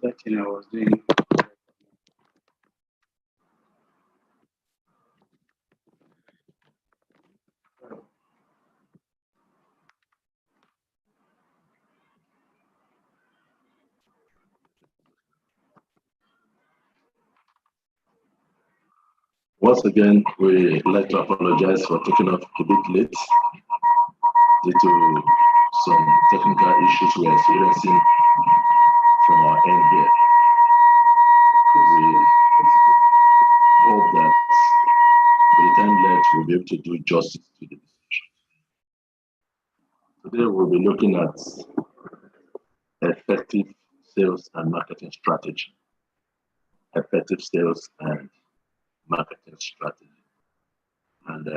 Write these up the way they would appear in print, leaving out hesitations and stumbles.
That thing I was doing. Once again, we like to apologize for taking off a bit late due to some technical issues we are experiencing from our end here. We hope that by the time left, we'll be able to do justice to the discussion. Today, we'll be looking at effective sales and marketing strategy. Effective sales and marketing strategy. And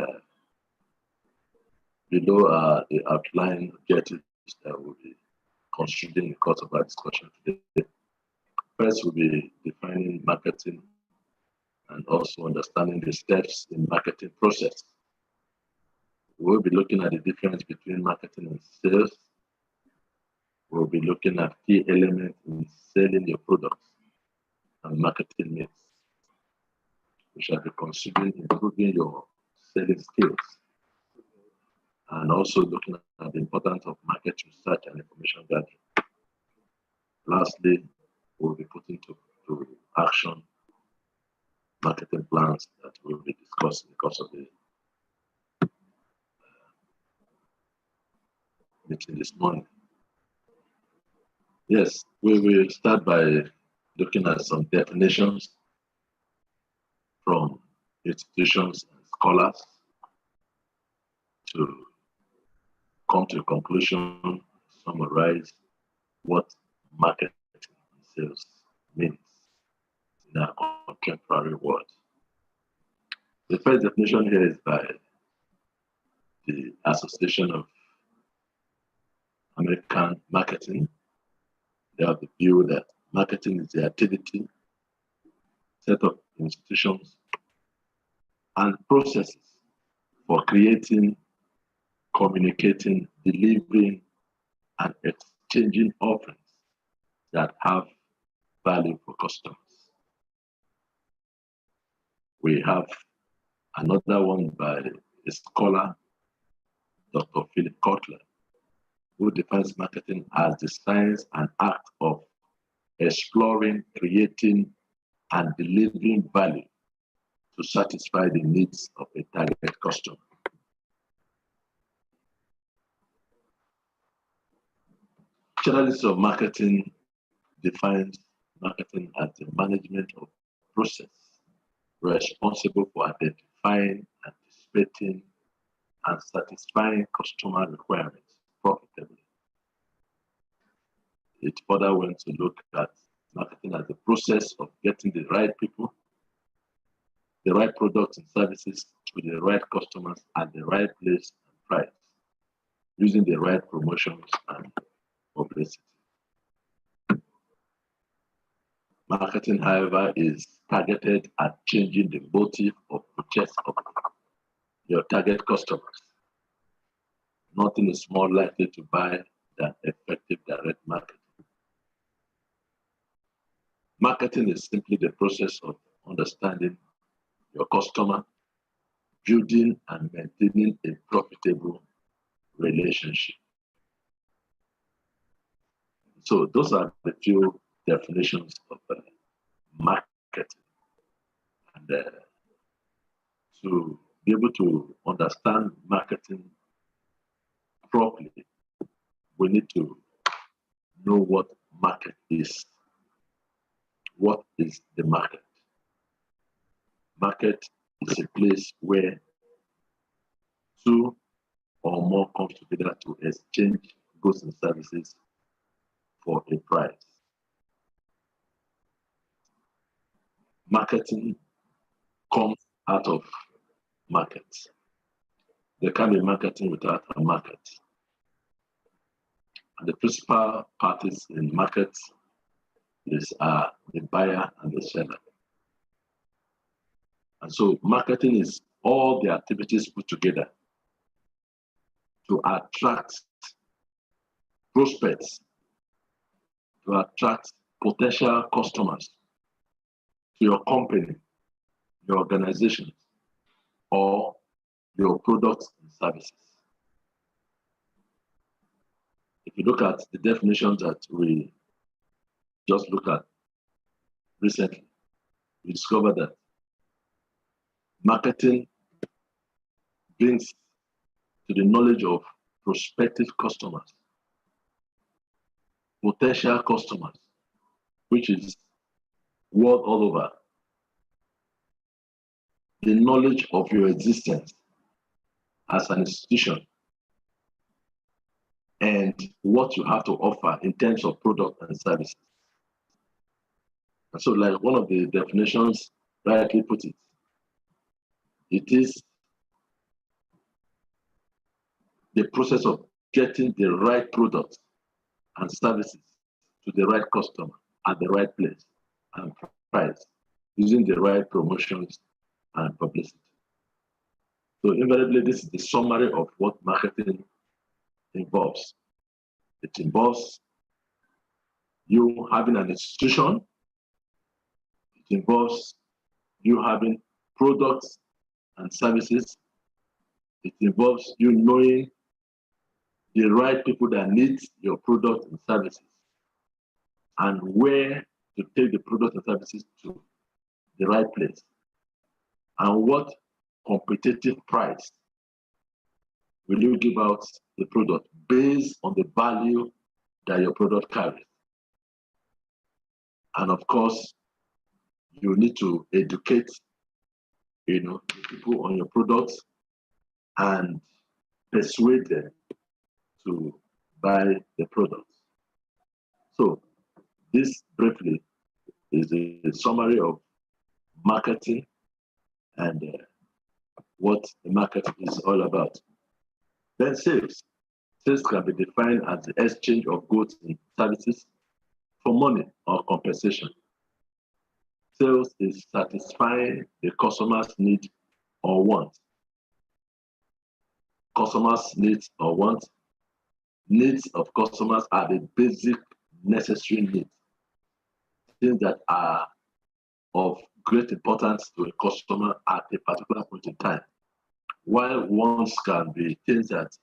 below are the outline objectives that we'll be considering in the course of our discussion today. First, we'll be defining marketing and also understanding the steps in marketing process. We'll be looking at the difference between marketing and sales. We'll be looking at key elements in selling your products and marketing mix. We shall be considering improving your selling skills and also looking at the importance of market research and information gathering. Lastly, we'll be putting to action marketing plans that we'll be discussing because of the meeting this morning. Yes, we will start by looking at some definitions from institutions and scholars to come to a conclusion, summarize what marketing and sales means in our contemporary world. The first definition here is by the Association of American Marketing. They have the view that marketing is the activity, set of institutions, and processes for creating, communicating, delivering, and exchanging offerings that have value for customers. We have another one by a scholar, Dr. Philip Kotler, who defines marketing as the science and art of exploring, creating, and delivering value to satisfy the needs of a target customer. Journalists of marketing defines marketing as the management of process responsible for identifying, anticipating, and satisfying customer requirements profitably. It further went to look at marketing as the process of getting the right people, the right products and services to the right customers at the right place and price, using the right promotions and publicity. Marketing, however, is targeted at changing the motive of purchase of your target customers. Nothing is more likely to buy than effective direct marketing. Marketing is simply the process of understanding your customer, building and maintaining a profitable relationship. So those are the few definitions of marketing. And to be able to understand marketing properly, we need to know what market is. What is the market? Market is a place where two or more come together to exchange goods and services for a price. Marketing comes out of markets. there can be marketing without a market. And the principal parties in markets is the buyer and the seller. And so marketing is all the activities put together to attract prospects, to attract potential customers to your company, your organization, or your products and services. If you look at the definitions that we just looked at recently, we discovered that marketing brings to the knowledge of prospective customers, potential customers, which is world all over, the knowledge of your existence as an institution and what you have to offer in terms of product and services. And so, like one of the definitions rightly put it, it is the process of getting the right products and services to the right customer at the right place and price, using the right promotions and publicity. So invariably, this is the summary of what marketing involves. It involves you having an institution. It involves you having products and services. It involves you knowing the right people that need your products and services and where to take the products and services to the right place and what competitive price will you give out the product based on the value that your product carries. And of course, you need to educate the people on your products and persuade them to buy the products. So this briefly is a summary of marketing and what the market is all about. Then sales. Sales can be defined as the exchange of goods and services for money or compensation. Sales is satisfying the customer's need or want. Customers' needs or want. Needs of customers are the basic necessary needs, things that are of great importance to a customer at a particular point in time, while wants can be things that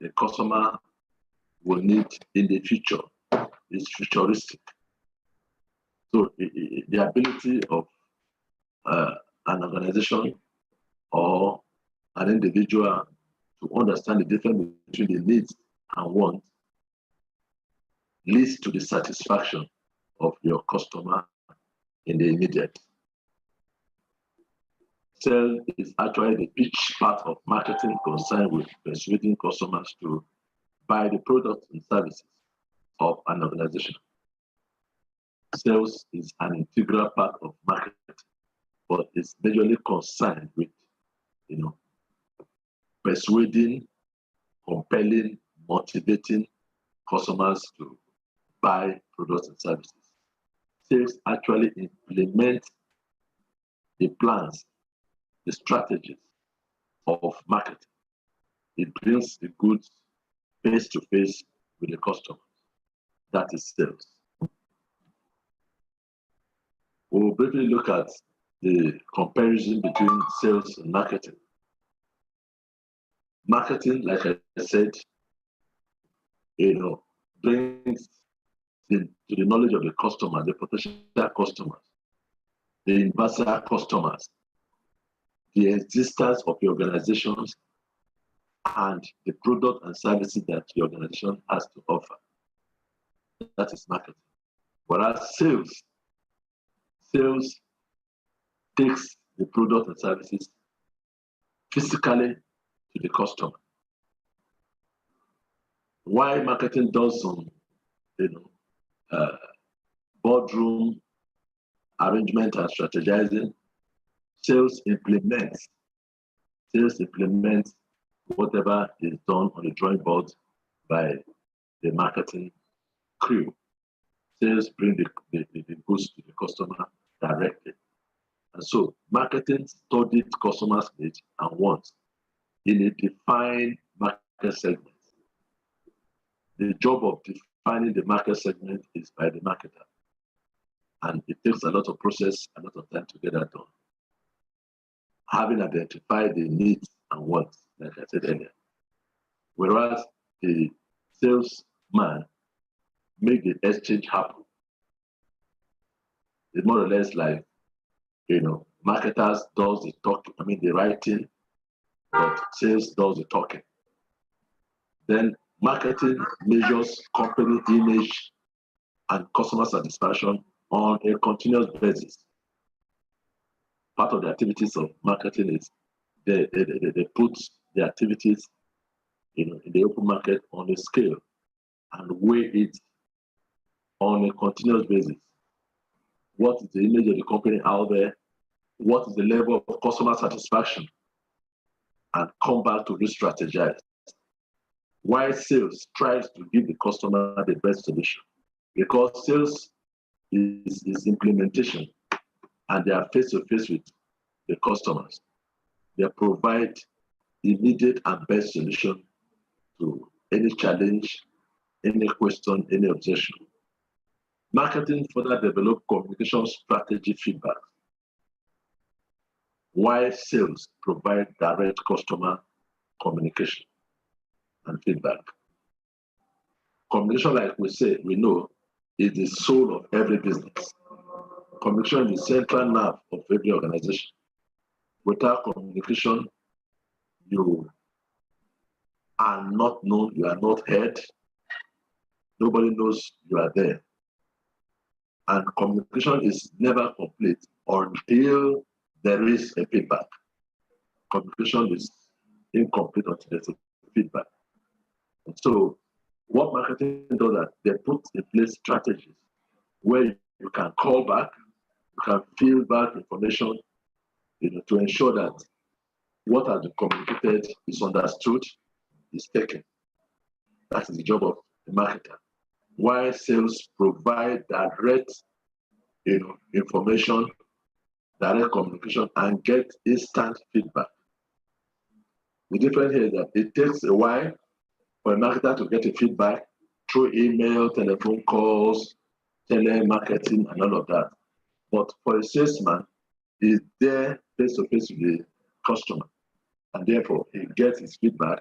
the customer will need in the future. It's futuristic. So the ability of an organization or an individual to understand the difference between the needs and wants leads to the satisfaction of your customer in the immediate. Sales is actually the pitch part of marketing concerned with persuading customers to buy the products and services of an organization. Sales is an integral part of marketing, but it's majorly concerned with, persuading, compelling, motivating customers to buy products and services. Sales actually implement the plans, the strategies of marketing. It brings the goods face to face with the customer. That is sales. We'll briefly look at the comparison between sales and marketing. Marketing, like I said, brings to the knowledge of the customer, the potential customers, the universal customers, the existence of your organizations, and the product and services that your organization has to offer. That is marketing. Whereas sales takes the product and services physically to the customer. Why marketing does some, boardroom arrangement and strategizing, sales implements whatever is done on the drawing board by the marketing crew. Sales bring the goods to the customer directly. And so marketing studied customers' needs and wants in a defined market segment. The job of defining the market segment is by the marketer. And it takes a lot of process, a lot of time to get that done. Having identified the needs and wants, like I said earlier. Whereas the salesman make the exchange happen. It's more or less like, marketers does the talking, the writing, but sales does the talking. Then marketing measures company image and customer satisfaction on a continuous basis. Part of the activities of marketing is they put the activities in the open market on a scale and weigh it on a continuous basis. What is the image of the company out there? What is the level of customer satisfaction? And come back to re-strategize. Why sales tries to give the customer the best solution? Because sales is implementation, and they are face-to-face with the customers. They provide immediate and best solution to any challenge, any question, any objection. Marketing further develop communication strategy feedback, while sales provide direct customer communication and feedback. Communication, like we know, is the soul of every business. Communication is the central nerve of every organization. Without communication, you are not known, you are not heard. Nobody knows you are there. And communication is never complete until there is a feedback. Communication is incomplete until there's a feedback. And so what marketing does that they put in place strategies where you can call back, you can fill back information, to ensure that what has been communicated is understood, is taken. That is the job of the marketer. While sales provide direct, information, direct communication, and get instant feedback. The difference here is that it takes a while for a marketer to get a feedback through email, telephone calls, telemarketing, and all of that. But for a salesman, he's there face-to-face with the customer, and therefore he gets his feedback,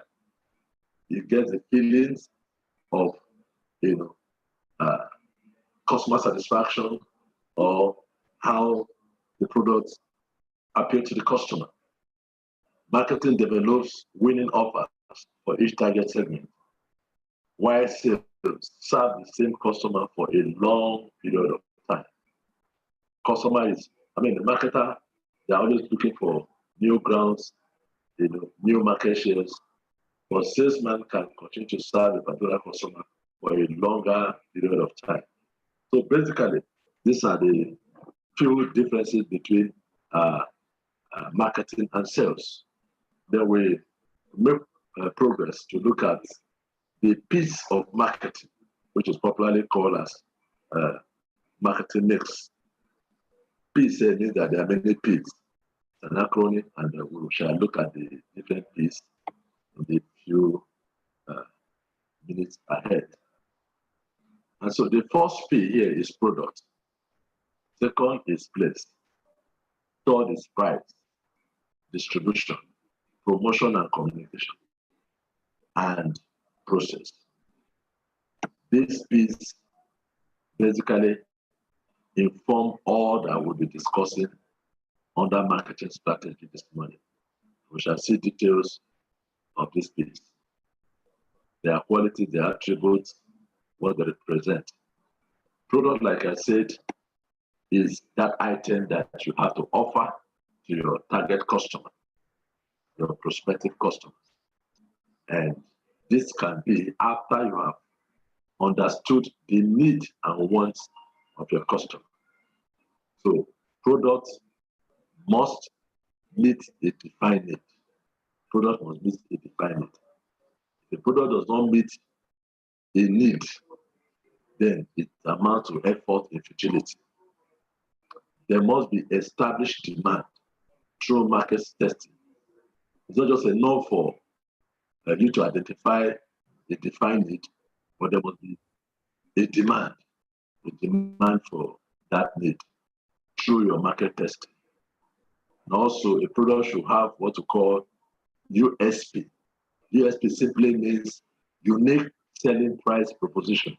he gets the feelings of, customer satisfaction or how the products appeal to the customer. Marketing develops winning offers for each target segment, while sales serve the same customer for a long period of time. The marketer, they're always looking for new grounds, new market shares, but salesman can continue to serve a particular customer for a longer period of time. So basically, these are the few differences between marketing and sales. Then we make progress to look at the piece of marketing, which is popularly called as marketing mix. Piece means that there are many P's. It's an acronym, and we shall look at the different P's in the few minutes ahead. And so the first P here is product. Second is place. Third is price, distribution, promotion and communication, and process. These P's basically inform all that we'll be discussing under marketing strategy this morning. We shall see details of this piece, their quality, their attributes, what they represent. Product, like I said, is that item that you have to offer to your target customer, your prospective customers. And this can be after you have understood the need and wants of your customer. So products must meet a defined need. product must meet a defined need. If the product does not meet a need, then it amounts to effort in futility. There must be established demand through market testing. It's not just enough for you to identify a defined need, but there must be a demand for that need through your market testing. And also, a product should have what we call USP. USP simply means unique selling price proposition.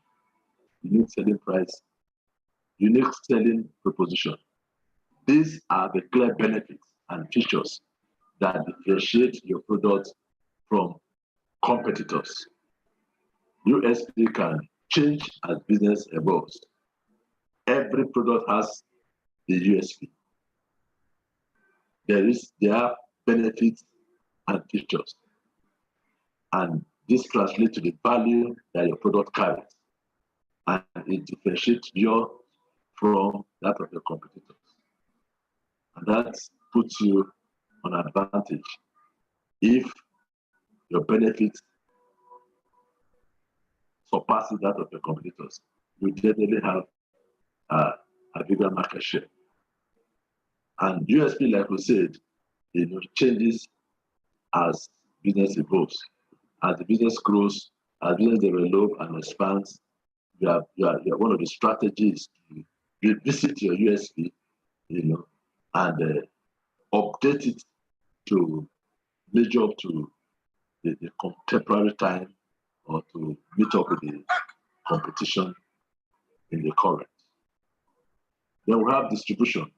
Unique selling proposition. These are the clear benefits and features that differentiate your product from competitors. USP can change as business evolves. Every product has the USP. There are benefits and features, and this translates to the value that your product carries, and it differentiates you from that of your competitors, and that puts you on advantage if your benefits surpasses that of your competitors. You definitely have a bigger market share. And USP, like we said, changes as business evolves. As the business grows, as business develops and expands, one of the strategies to revisit your USP, and update it to measure up to the contemporary time or to meet up with the competition in the current. Then we have distribution.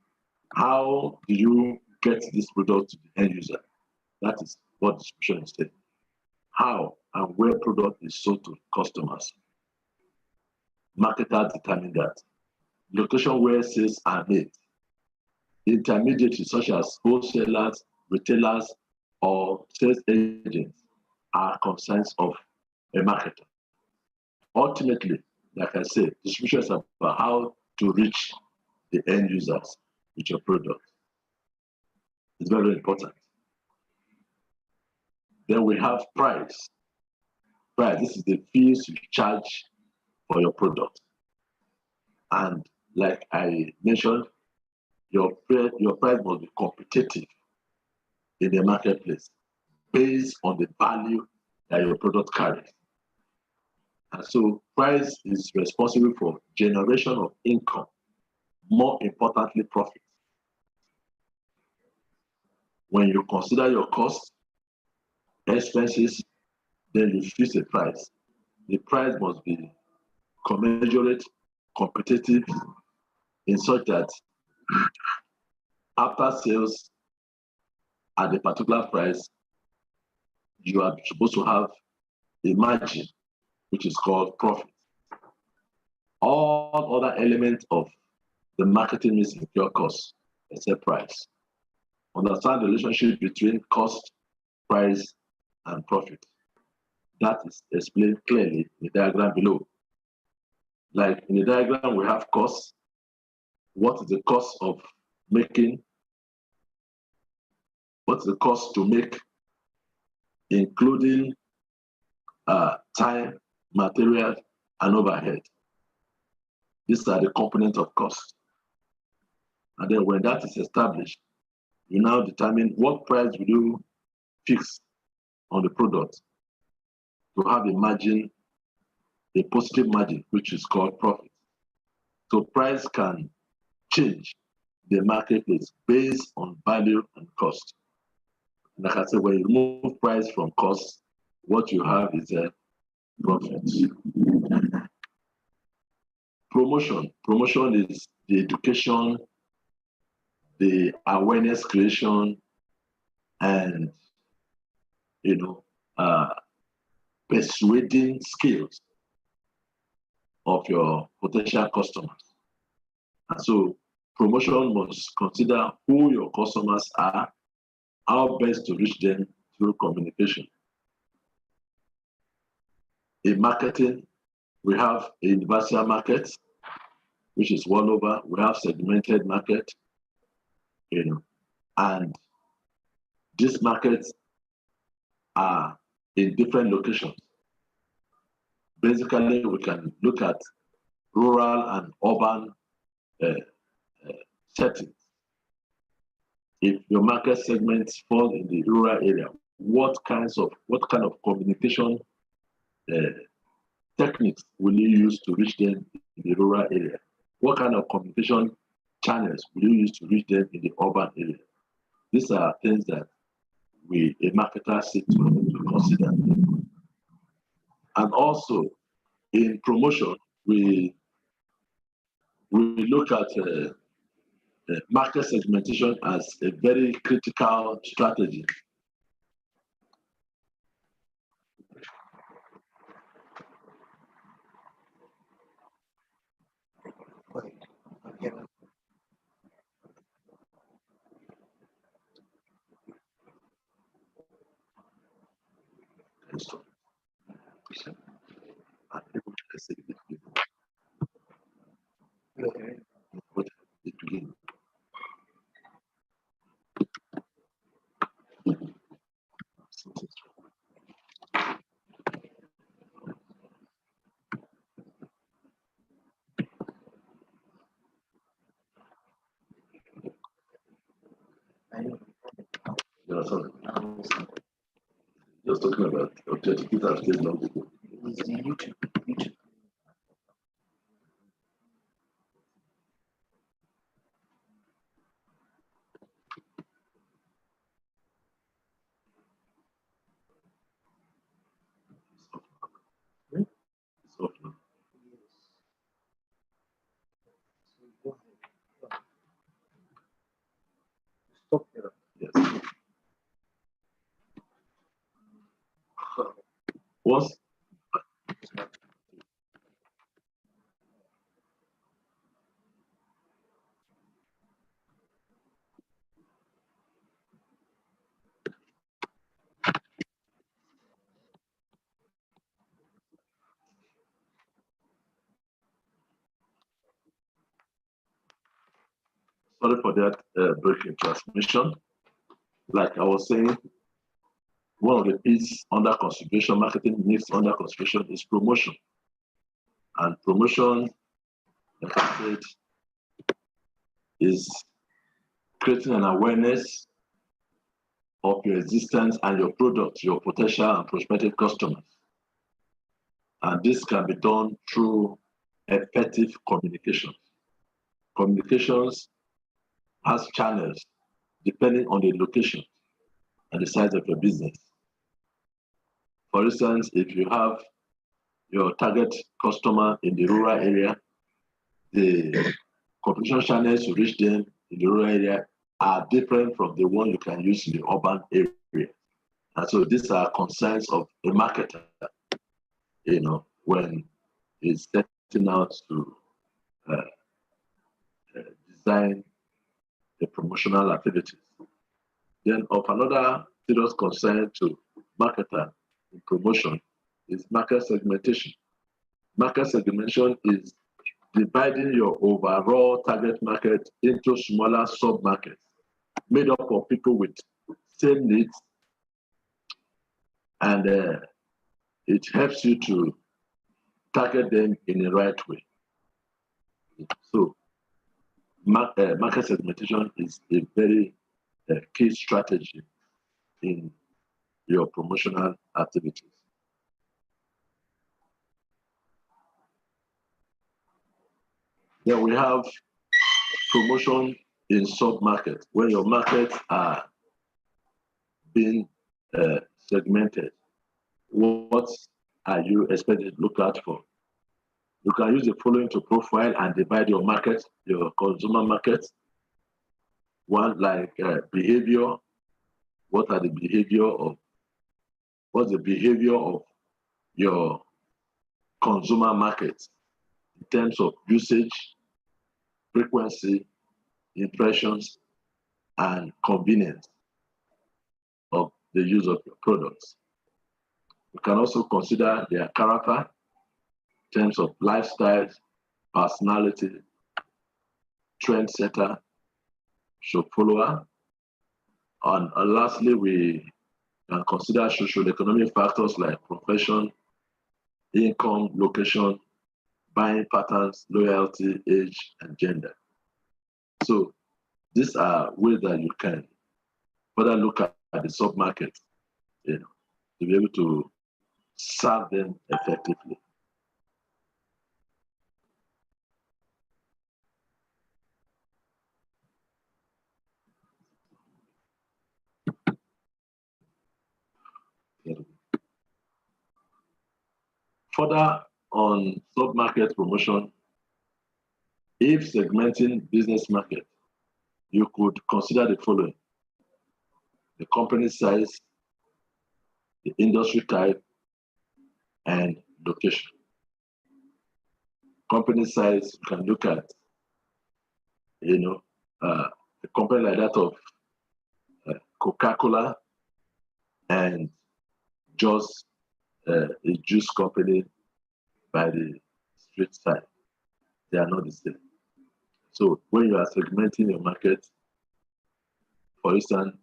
How do you get this product to the end user? That is what distribution is saying. How and where product is sold to customers. Marketers determine that. Location where sales are made. Intermediaries such as wholesalers, retailers, or sales agents are concerns of a marketer. Ultimately, like I said, distribution is about how to reach the end users with your product. It's very important. Then we have price. Price, this is the fees you charge for your product. And like I mentioned, your price must be competitive in the marketplace based on the value that your product carries. And so price is responsible for generation of income, more importantly, profit. When you consider your costs, expenses, then you fix a price. The price must be commensurate, competitive, in such that after sales at a particular price, you are supposed to have a margin, which is called profit. All other elements of the marketing is incur costs, except price. Understand the relationship between cost, price, and profit. That is explained clearly in the diagram below. Like in the diagram, we have costs. What is the cost of making? What's the cost to make, including time, material, and overhead? These are the components of cost. And then when that is established, you now determine what price will you fix on the product to have a margin, a positive margin, which is called profit. So price can change the marketplace based on value and cost. Like I said, when you remove price from cost, what you have is a profit. Promotion. Promotion is the education, the awareness creation, and persuading skills of your potential customers. And so promotion must consider who your customers are, how best to reach them through communication. In marketing, we have a universal market, which is one over. We have segmented market, and this market are in different locations. Basically, we can look at rural and urban settings. If your market segments fall in the rural area, what kind of communication techniques will you use to reach them in the rural area? What kind of communication channels will you use to reach them in the urban area? These are things that a marketer seek to consider. And also in promotion, we look at market segmentation as a very critical strategy. Yeah, sorry. Just talking about objectives that stayed long ago. YouTube. It's off now. Stop here. Yes. Once sorry for that break in transmission. Like I was saying, one of the pieces under consideration, marketing needs under consideration is promotion. And promotion, like I said, is creating an awareness of your existence and your product, your potential and prospective customers. And this can be done through effective communication. Communications has channels depending on the location and the size of your business. For instance, if you have your target customer in the rural area, the communication channels to reach them in the rural area are different from the one you can use in the urban area. And so these are concerns of a marketer, when he's setting out to design the promotional activities. Then of another serious concern to marketer in promotion is market segmentation. Market segmentation is dividing your overall target market into smaller sub-markets made up of people with same needs, and it helps you to target them in the right way. So market segmentation is a very key strategy in your promotional activities. Then we have promotion in sub-markets, where your markets are being segmented. What are you expected to look out for? You can use the following to profile and divide your market, your consumer market. One, like behavior. What's the behavior of your consumer market in terms of usage, frequency, impressions, and convenience of the use of your products. You can also consider their character in terms of lifestyle, personality, trendsetter, show follower. And lastly, we You can consider socio-economic factors like profession, income, location, buying patterns, loyalty, age, and gender. So these are ways that you can further look at the sub-market, to be able to serve them effectively. Further on sub-market promotion, if segmenting business market, you could consider the following: the company size, the industry type, and location. Company size, you can look at, a company like that of Coca-Cola and just a juice company by the street side. They are not the same. So when you are segmenting your market, for instance,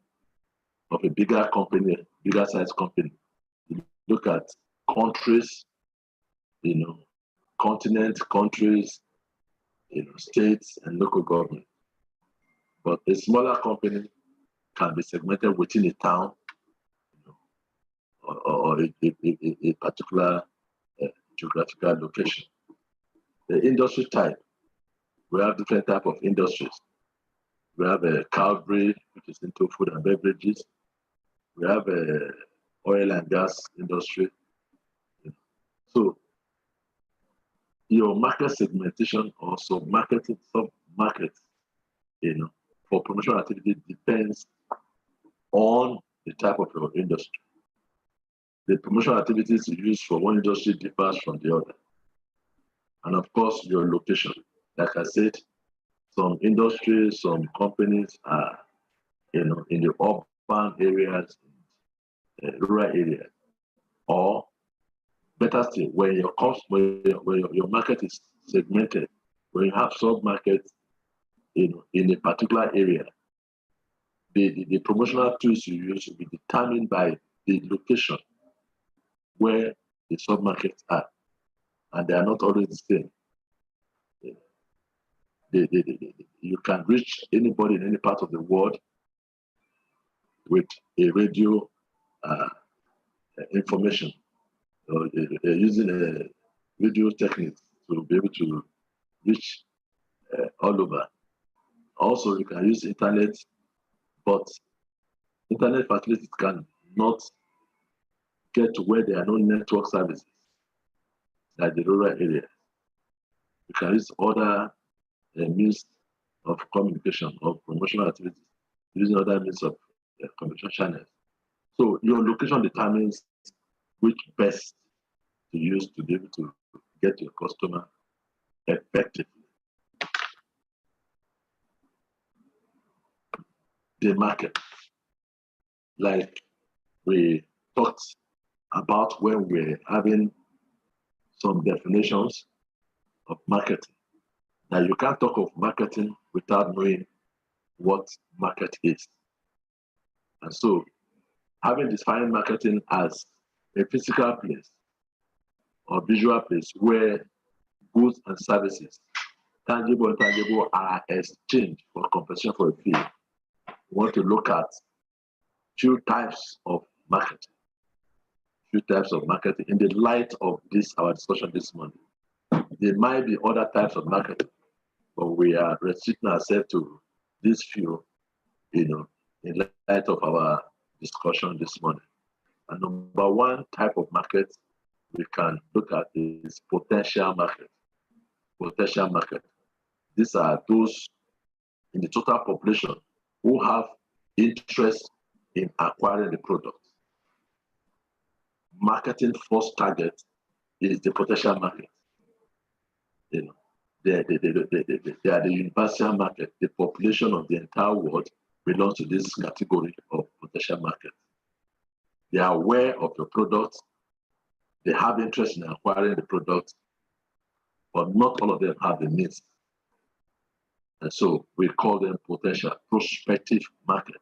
of a bigger company, bigger size company, you look at countries, continent, countries, states, and local government. But a smaller company can be segmented within a town, or a particular geographical location. The industry type, we have different type of industries. We have a Calvary, which is into food and beverages. We have a oil and gas industry. So your market segmentation or sub-market, for promotional activity depends on the type of your industry. The promotional activities you use for one industry differs from the other. And of course, your location. Like I said, some industries, some companies are, in the urban areas, rural areas, or better still, when your market is segmented, when you have sub-markets, in a particular area, the promotional tools you use will be determined by the location where the sub-markets are, and they are not always the same. You can reach anybody in any part of the world with a radio information, or using a radio technique to be able to reach all over. Also, you can use internet, but internet facilities can not get to where there are no network services, like the rural area. You can use other means of communication or promotional activities, using other means of communication channels. So your location determines which best to use to be able to get your customer effectively. The market, like we talked about when we're having some definitions of marketing. Now, you can't talk of marketing without knowing what market is. And so, having defined marketing as a physical place or visual place where goods and services, tangible and intangible, are exchanged for compensation for a fee, we want to look at two types of marketing. Few types of marketing in the light of this, our discussion this morning. There might be other types of marketing, but we are restricting ourselves to these few, in light of our discussion this morning. And number one type of market we can look at is potential market. Potential market. These are those in the total population who have interest in acquiring the product. Marketing first target is the potential market. They are the universal market. The population of the entire world belongs to this category of potential market. They are aware of your product. They have interest in acquiring the product, but not all of them have the means. And so we call them potential prospective markets.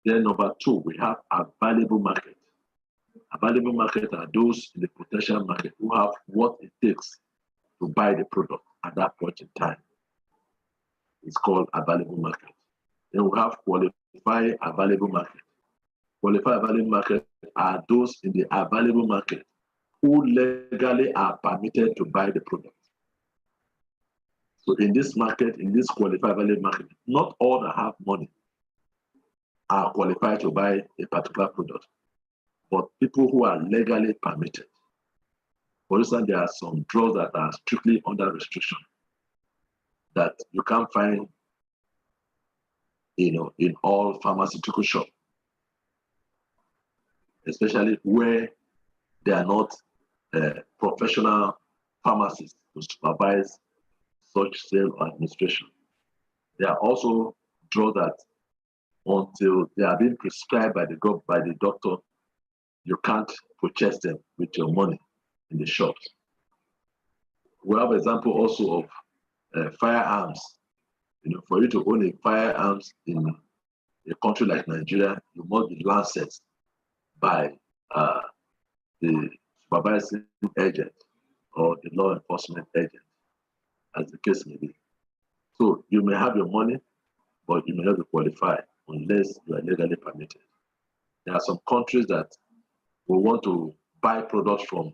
Then number two, we have available market. Available market are those in the potential market who have what it takes to buy the product at that point in time. It's called available market. Then we have qualified available market. Qualified available market are those in the available market who legally are permitted to buy the product. So in this market, in this qualified available market, not all that have money are qualified to buy a particular product, but people who are legally permitted. For instance, there are some drugs that are strictly under restriction that you can't find, in all pharmaceutical shops, especially where they are not professional pharmacists to supervise such sale or administration. There are also drugs that until they are being prescribed by the doctor, you can't purchase them with your money in the shops. We have example also of firearms. For you to own a firearms in a country like Nigeria, you must be licensed by the supervising agent or the law enforcement agent, as the case may be. So you may have your money, but you may not be qualified unless you are legally permitted. There are some countries that will want to buy products from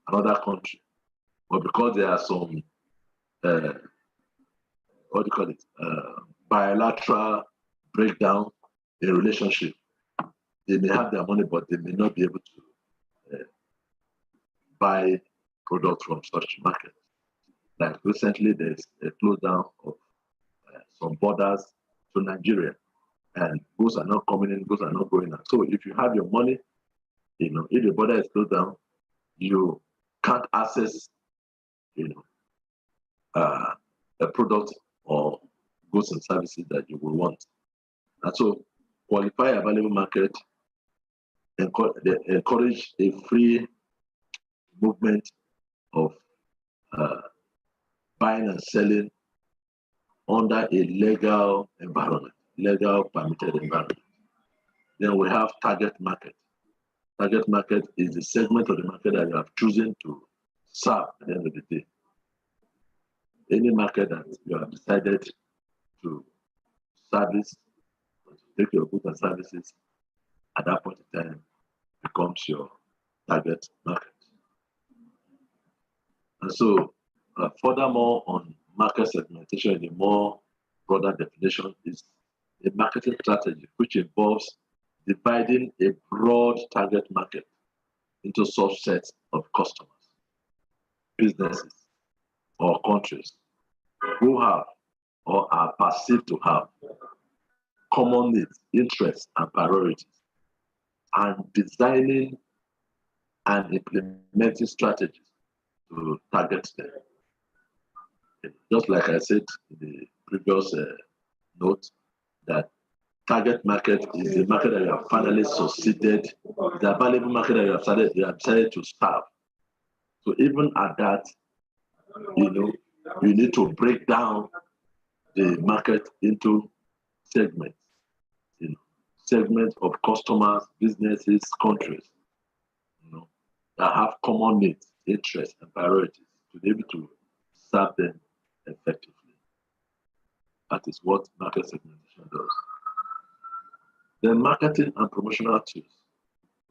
another country, but because there are some bilateral breakdown in relationship, they may have their money, but they may not be able to buy products from such markets. Like recently, there's a close down of some borders to Nigeria, and goods are not coming in, goods are not going out. So if you have your money, if the border is closed down, you can't access, a product or goods and services that you will want. And so, qualified available market encourage a free movement of buying and selling under a legal environment, legal permitted environment. Then we have target market. Target market is the segment of the market that you have chosen to serve at the end of the day. Any market that you have decided to service, to take your goods and services, at that point in time becomes your target market. And so, furthermore, on market segmentation, the more broader definition is a marketing strategy which involves dividing a broad target market into subsets of customers, businesses, or countries who have or are perceived to have common needs, interests, and priorities, and designing and implementing strategies to target them. Just like I said in the previous note, that target market is the market that you have finally succeeded, the available market that you have decided to serve. So even at that, you need to break down the market into segments, segments of customers, businesses, countries, that have common needs, interests, and priorities to be able to serve them effectively. That is what market segmentation does. Then marketing and promotional tools.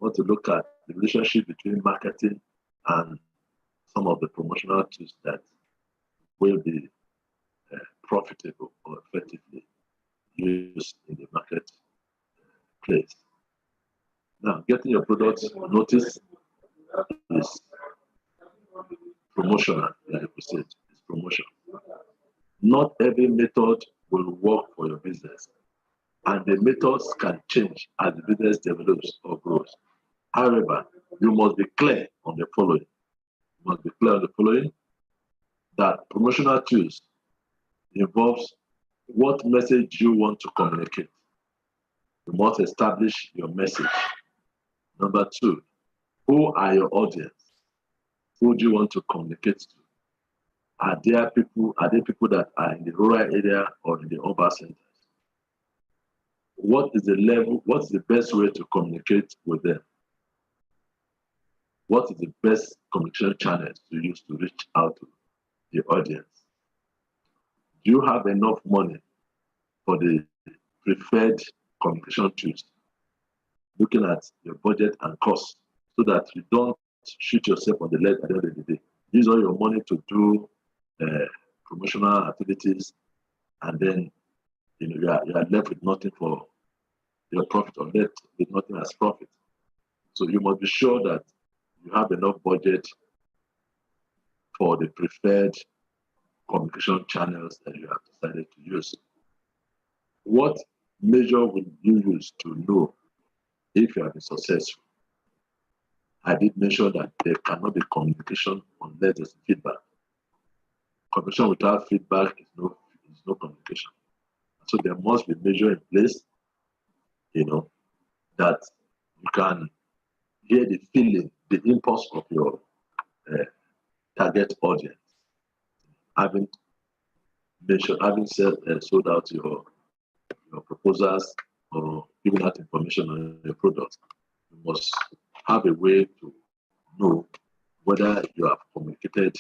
We want to look at the relationship between marketing and some of the promotional tools that will be profitable or effectively used in the marketplace. Now, getting your products noticed is promotional, like we said, it's promotion. Not every method will work for your business, and the methods can change as the business develops or grows. However, you must be clear on the following. That promotional tools involves what message you want to communicate. You must establish your message. Number two, who are your audience? Who do you want to communicate to? Are there people that are in the rural area or in the urban centers? what is the level, what's the best way to communicate with them? What is the best communication channels to use to reach out to the audience? Do you have enough money for the preferred communication tools? Looking at your budget and costs so that you don't shoot yourself on the leg at the end of the day. Use all your money to do promotional activities, and then you are left with nothing for your profit, or left with nothing as profit. So you must be sure that you have enough budget for the preferred communication channels that you have decided to use. What measure will you use to know if you have been successful? I did mention that there cannot be communication unless there's feedback. Communication without feedback is no communication. So there must be measure in place, that you can hear the feeling, the impulse of your target audience. Having sold out your proposals or giving out information on your products, you must have a way to know whether you have communicated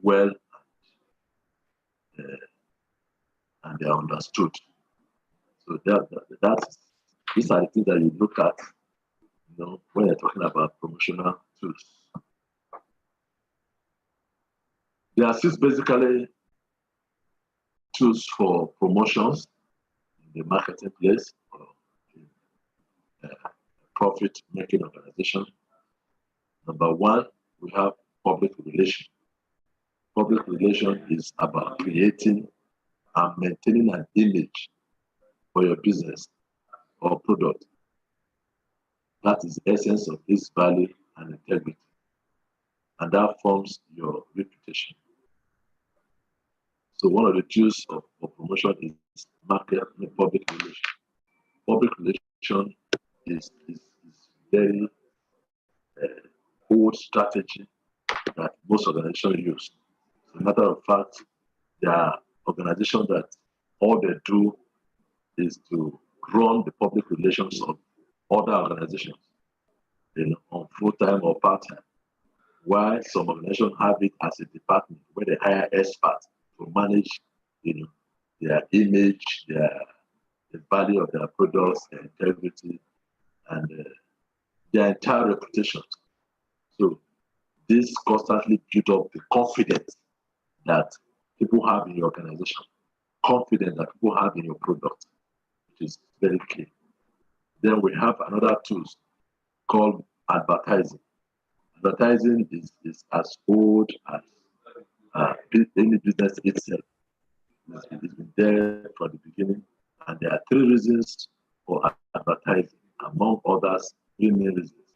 well and they are understood. So these are the things that you look at, when you're talking about promotional tools. There are six basically tools for promotions in the marketing place or in profit-making organization. Number one, we have public relations. Public relations is about creating and maintaining an image for your business or product. That is the essence of its value and integrity. And that forms your reputation. So one of the tools of promotion is public relations. Public relations is very old strategy that most organizations use. As a matter of fact, there are organizations that all they do is to run the public relations of other organizations, on full-time or part-time. While some organizations have it as a department where they hire experts to manage, their image, the value of their products, their integrity, and their entire reputation. So this constantly builds up the confidence that people have in your organization, confidence that people have in your product, which is very key. Then we have another tool called advertising. Advertising is as old as any business itself. It's been there from the beginning, and there are three reasons for advertising, among others, three main reasons.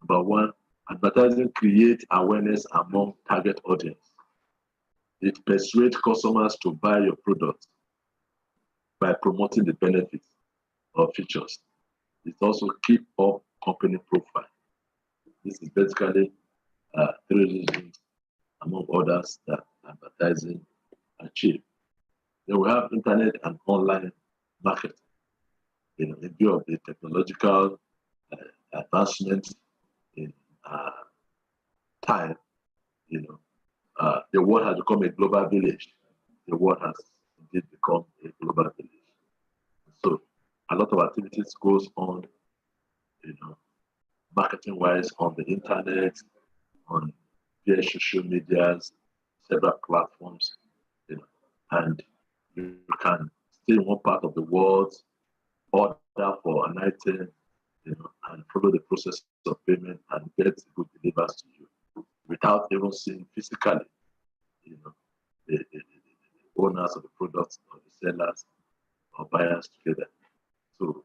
Number one, advertising creates awareness among target audience. It persuades customers to buy your product by promoting the benefits or features. It also keeps up company profile. This is basically three reasons, among others, that advertising achieve. Then we have internet and online marketing. In view of the technological advancements in time, the world has become a global village. The world has indeed become a global village. So a lot of activities goes on, marketing-wise on the internet, on via social medias, several platforms, and you can stay in one part of the world, order for an item, and follow the process of payment and get good delivered to you without even seeing physically, the owners of the products or the sellers or buyers together. So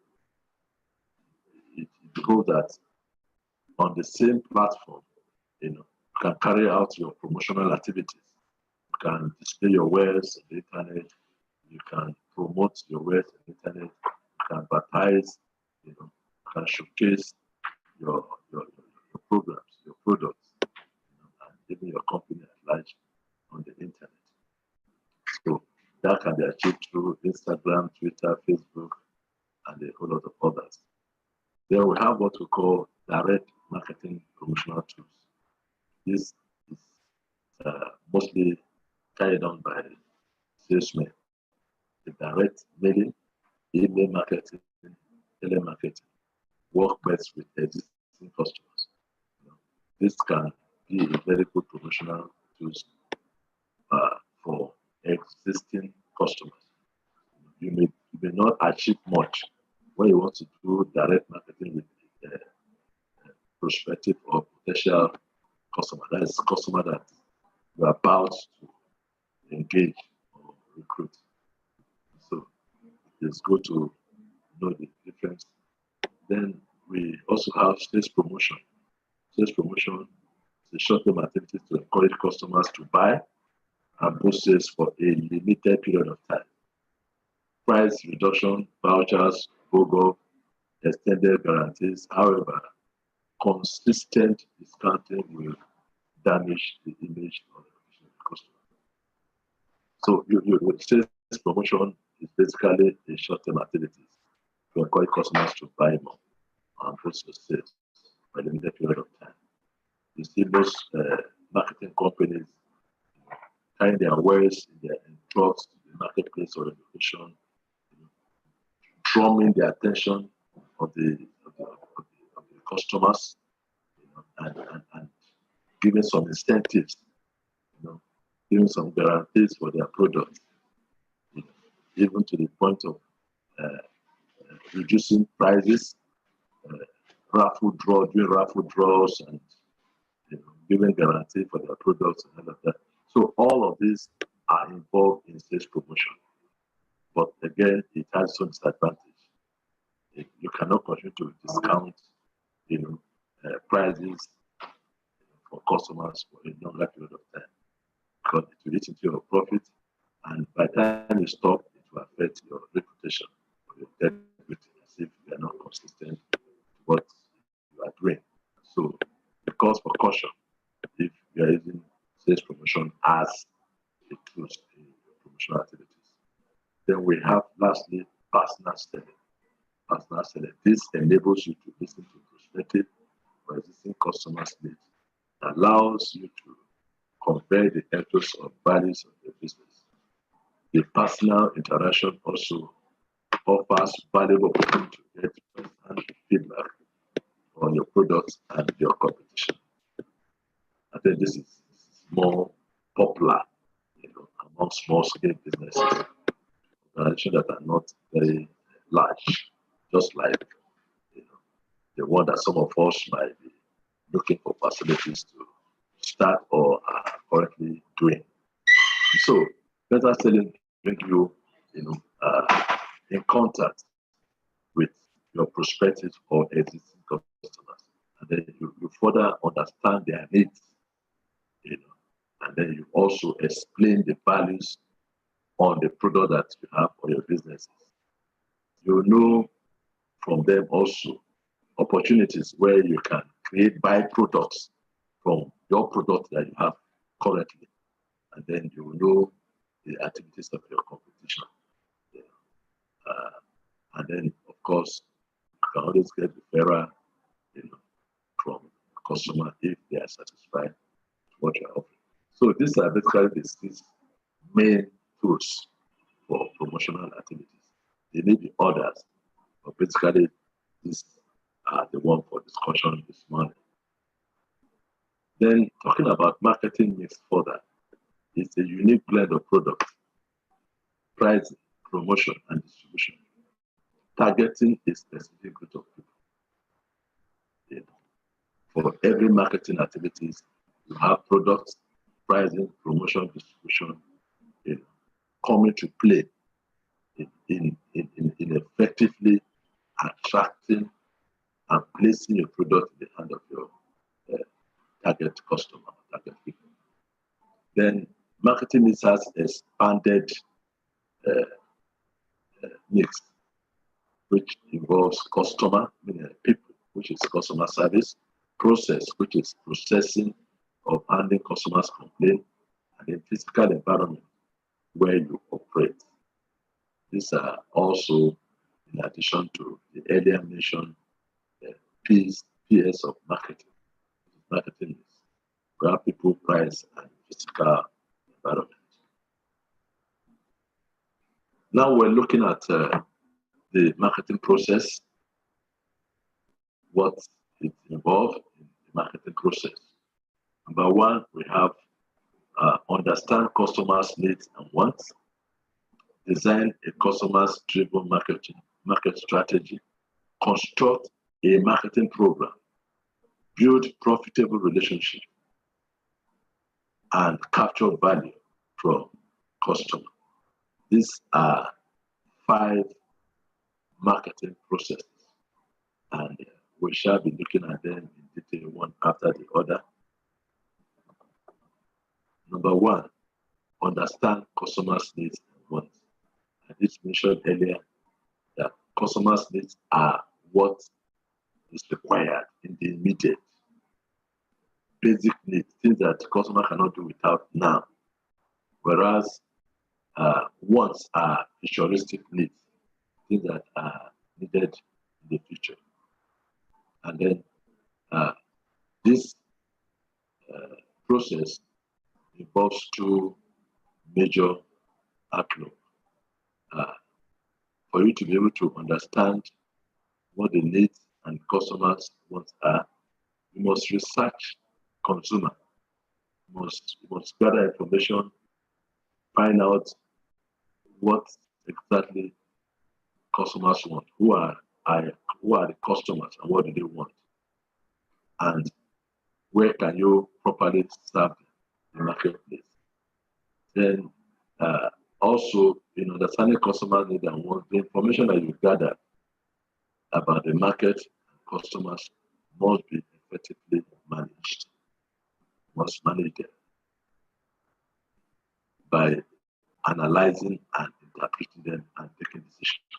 it goes that on the same platform, you can carry out your promotional activities. You can display your wares on the internet. You can promote your wares on the internet. You can advertise. You can showcase your programs, your products, and even your company at large on the internet. So that can be achieved through Instagram, Twitter, Facebook, and a whole lot of others. Then we have what we call direct marketing promotional tools. This is mostly carried on by salesmen. The direct mailing, email marketing, telemarketing work best with existing customers. This can be a very good promotional tools for existing customers. You may not achieve much when you want to do direct marketing with prospective or potential customer. That is customer that you are about to engage or recruit. So it's good to know the difference. Then we also have sales promotion. Sales promotion is a short-term activity to encourage customers to buy and boost sales for a limited period of time. Price reduction, vouchers, BOGO, extended guarantees. However, consistent discounting will damage the image of the customer. So sales promotion is basically a short-term activity to encourage customers to buy more and boost the sales for a limited period of time. You see most marketing companies carrying their wares in trucks to the marketplace or the location, drumming the attention of the customers, and giving some incentives, giving some guarantees for their products, even to the point of reducing prices, doing raffle draws, and giving guarantee for their products and all of that. So all of these are involved in sales promotion. But again, it has some disadvantage. You cannot continue to discount, prices for customers for a longer period of time, because it will eat into your profit, and by the time you stop, it will affect your reputation or your integrity, as if you are not consistent with what you are doing. So, the cause for caution if you are using sales promotion as a tool in your promotional activities. Then we have, lastly, personal selling. Personal selling. This enables you to listen to prospective or existing customers' needs. It allows you to compare the interests or values of your business. The personal interaction also offers valuable opportunity to get first-hand feedback on your products and your competition. I think this is more popular, among small-scale businesses, organizations that are not very large, just like the one that some of us might be looking for facilities to start or are currently doing. So, better selling brings you, in contact with your prospective or existing customers, and then you further understand their needs, and then you also explain the values on the product that you have for your businesses. You know from them also opportunities where you can create byproducts from your product that you have currently, and then you will know the activities of your competition. And then, of course, you can always get referral, from the customer if they are satisfied with what you're offering. So these are basically the 6 main tools for promotional activities. There may be others, but basically these are the one for discussion this morning. Then talking about marketing mix further, it's a unique blend of products, pricing, promotion, and distribution, targeting a specific group of people. For every marketing activities, you have products, pricing, promotion, distribution, coming to play in effectively attracting and placing your product in the hand of your target customer, target people. Then marketing mix has expanded mix, which involves customer, meaning people, which is customer service, process, which is processing of handling customers' complaints, and then physical environment where you operate. These are also in addition to the earlier mentioned PS of marketing. Marketing is where people, price, and physical environment. Now we're looking at the marketing process, what it involves in the marketing process. Number one, we have understand customers' needs and wants, design a customers driven market strategy, construct a marketing program, build profitable relationship, and capture value from customers. These are 5 marketing processes, and we shall be looking at them in detail one after the other. Number one, understand customers' needs and wants. I did mention earlier that customers' needs are what is required in the immediate, basic needs, things that the customer cannot do without now. Whereas wants are futuristic needs, things that are needed in the future. And then this process involves 2 major outlooks. For you to be able to understand what the needs and customers' wants are, you must research consumer. You must gather information, find out what exactly customers want, who are the customers and what do they want, and where can you properly serve the marketplace. Then also, in understanding customer needs and wants, the information that you gather about the market and customers must be effectively managed. Must manage them by analyzing and interpreting them and taking decisions.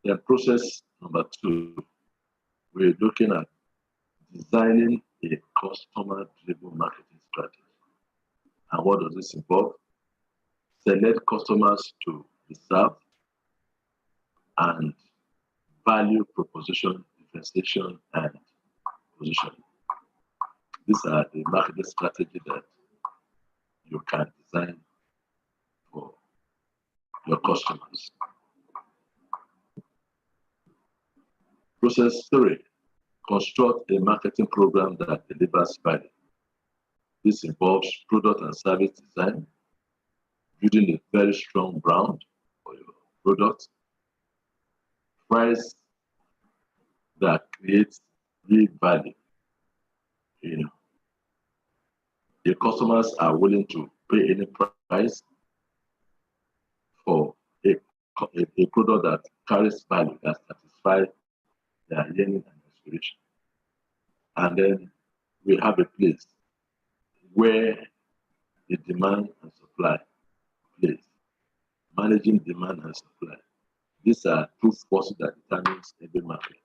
Then process number 2, we're looking at designing a customer-driven marketing strategy. And what does this involve? Select customers to be served and value proposition, differentiation, and positioning. These are the marketing strategy that you can design for your customers. Process 3, construct a marketing program that delivers value. This involves product and service design, building a very strong brand for your product, price that creates real value. Your customers are willing to pay any price for a product that carries value, that satisfies their yearning and aspiration. And then we have a place where the demand and supply place. Managing demand and supply. These are 2 forces that determines every market.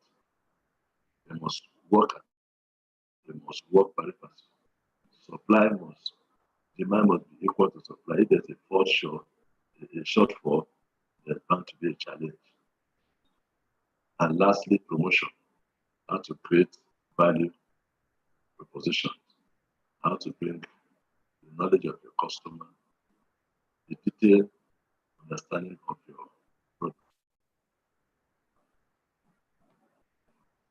They must work very fast. Demand must be equal to supply. If there's a shortfall, there's bound to be a challenge. And lastly, promotion. How to create value propositions. How to bring the knowledge of your customer, the detailed understanding of your product.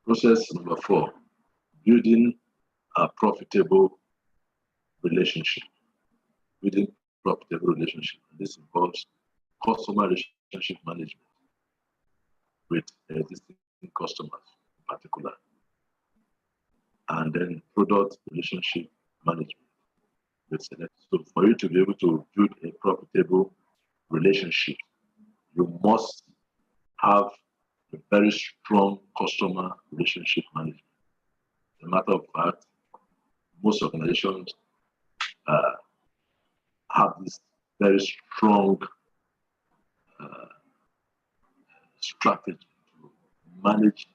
Process number 4, building a profitable relationship. Building profitable relationship. This involves customer relationship management with existing customers in particular, and then product relationship management with select. So for you to be able to build a profitable relationship, you must have a very strong customer relationship management. As a matter of fact, most organizations have this very strong strategy to manage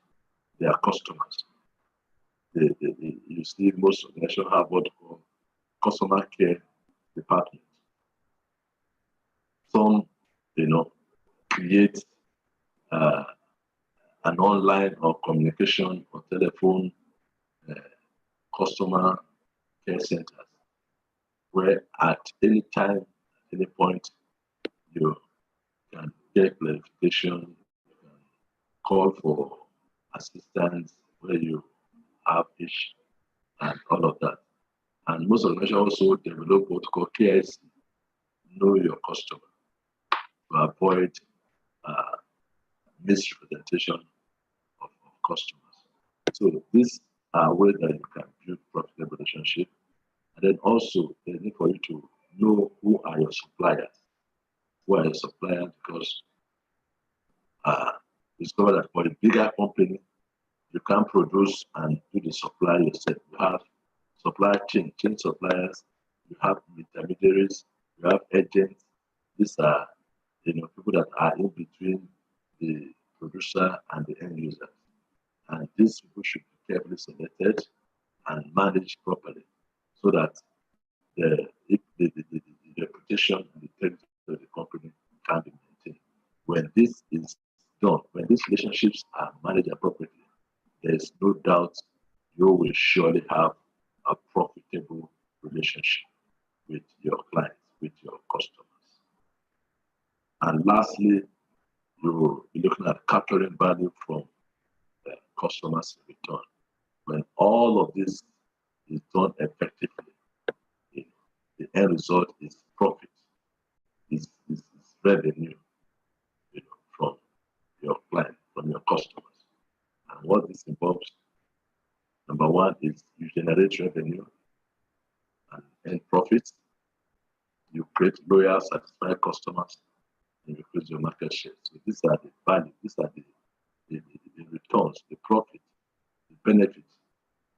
their customers. You see, most organizations have what we call customer care department. Some, create an online or communication or telephone customer care centers, where at any time, any point, you can get clarification, you can call for assistance where you have each and all of that. And most organizations also develop what called KIC, know your customer, to avoid misrepresentation of customers. So these are ways that you can build profitable relationship. And then also the need for you to know who are your suppliers. Who are your suppliers? Because discover that for a bigger company, you can produce and do the supply yourself. You have supply chain suppliers, you have intermediaries, you have agents. These are people that are in between the producer and the end user. And these people should be carefully selected and managed properly so that the reputation and the integrity of the company can be maintained. When this is done, when these relationships are managed appropriately, there is no doubt you will surely have a profitable relationship with your clients, with your customers. And lastly, you will be looking at capturing value from the customers' return. When all of this is done effectively, the end result is profit, is revenue from your client, from your customers. And what this involves, number one is you generate revenue and earn profits. You create loyal, satisfied customers, and you increase your market share. So these are the value, these are the returns, the profit, the benefits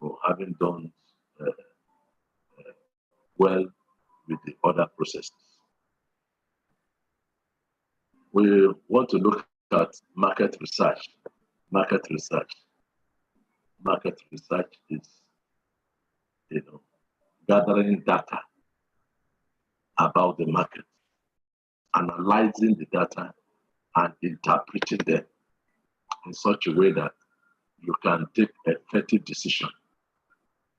for having done well with the other processes. We want to look at market research. Market research is, gathering data about the market, analyzing the data, and interpreting them in such a way that you can take effective decision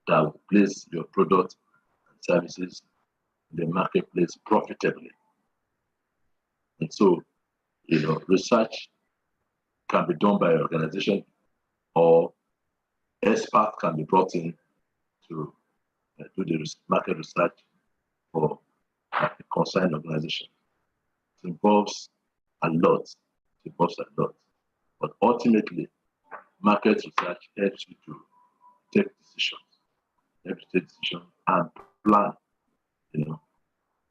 that will place your product and services in the marketplace profitably. And so, research can be done by an organization, or experts can be brought in to do the market research for a concerned organization. It involves a lot. But ultimately, market research helps you to take decisions, and plan,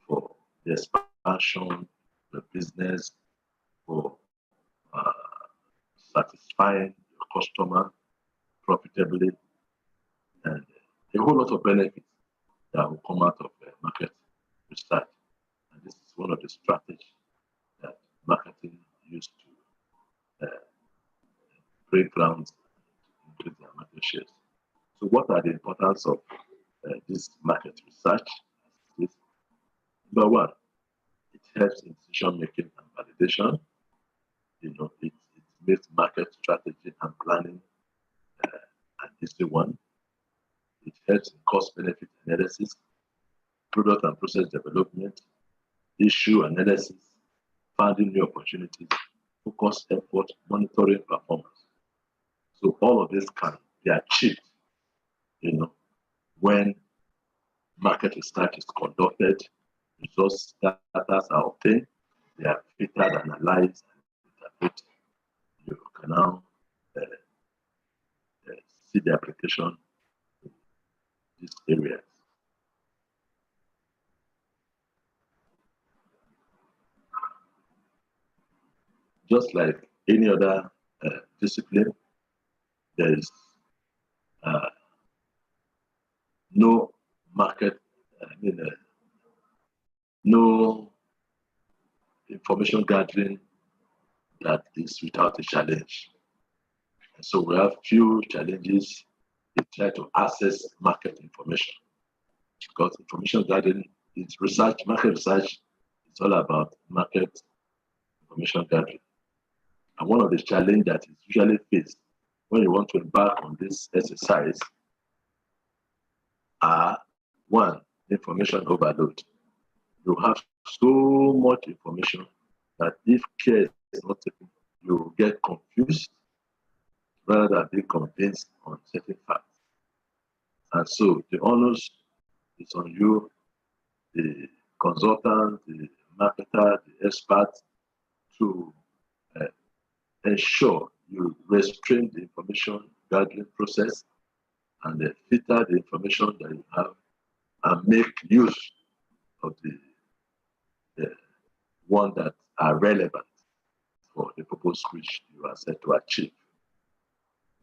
for the expansion, the business, for satisfying your customer profitably, and a whole lot of benefits that will come out of market research. And this is one of the strategies that marketing used to break ground and increase their market shares. So what are the importance of this market research? Number one, it helps in decision making and validation. It makes market strategy and planning an easy one. It helps in cost benefit analysis, product and process development, issue analysis, finding new opportunities, focus effort, monitoring performance. So all of this can be achieved, when market research is conducted, results data are obtained, they are filtered, analyzed, and interpreted. You can now see the application in these areas. Just like any other discipline, there is no market, no information gathering that is without a challenge. And so we have few challenges in trying to access market information, because information gathering is research. Market research is all about market information gathering. And one of the challenges that is usually faced when you want to embark on this exercise are, one, information overload. You have so much information that if care is not taken, you will get confused rather than be convinced on certain facts. And so the onus is on you, the consultant, the marketer, the expert, to ensure you restrain the information gathering process and filter the information that you have and make use of the one that are relevant for the purpose which you are set to achieve.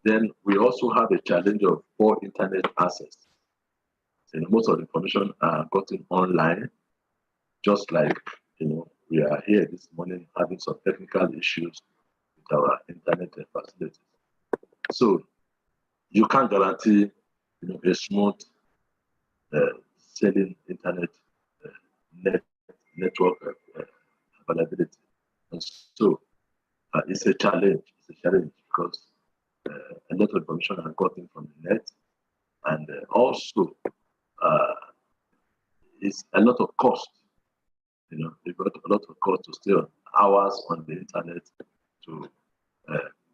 Then we also have a challenge of poor internet access. And most of the information are gotten online, just like we are here this morning having some technical issues with our internet facilities. So you can't guarantee a smooth selling internet network availability. And so it's a challenge. It's a challenge because a lot of information are gotten from the net, and also it's a lot of cost. They've got a lot of cost to stay on hours on the internet to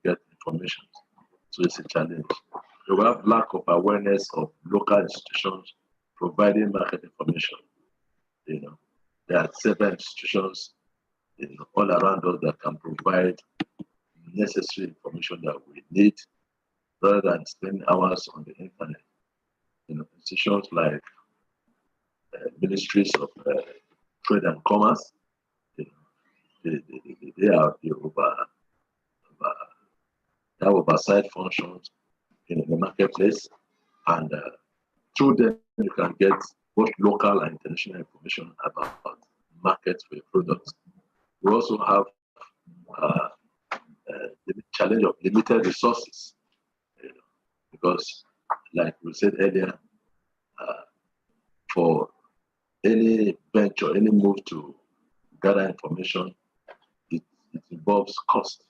get information. So it's a challenge. We have lack of awareness of local institutions providing market information. There are several institutions all around us that can provide necessary information that we need rather than spending hours on the internet. Institutions like ministries of trade and commerce, they have oversight functions in the marketplace, and through them you can get both local and international information about markets for your products. We also have the challenge of limited resources, because, like we said earlier, for any venture, any move to gather information, it involves cost.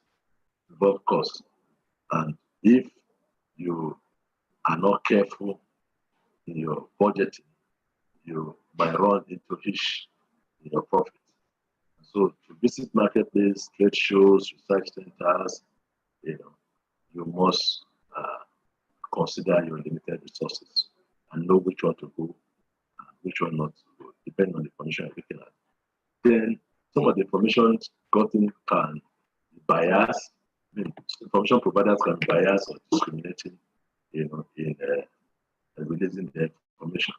And if you are not careful in your budgeting, you might run into hitch in your profit. So to visit marketplace, trade shows, research centers, you must consider your limited resources and know which one to go and which one not to go, depending on the information you're looking at. Then some of the information gotten can be biased. Information providers can be biased or discriminating, in releasing the information.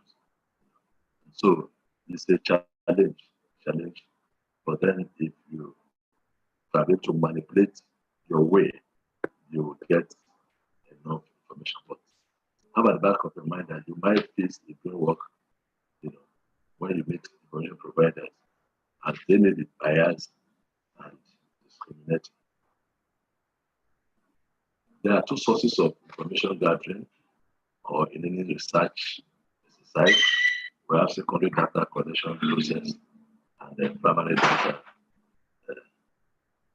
So it's a challenge. But then if you are able to manipulate your way, you will get enough information. But have at the back of your mind that you might face a good work, when you meet information providers, and they may be biased and discriminating. There are two sources of information gathering or in any research exercise. We have secondary data collection process and then primary data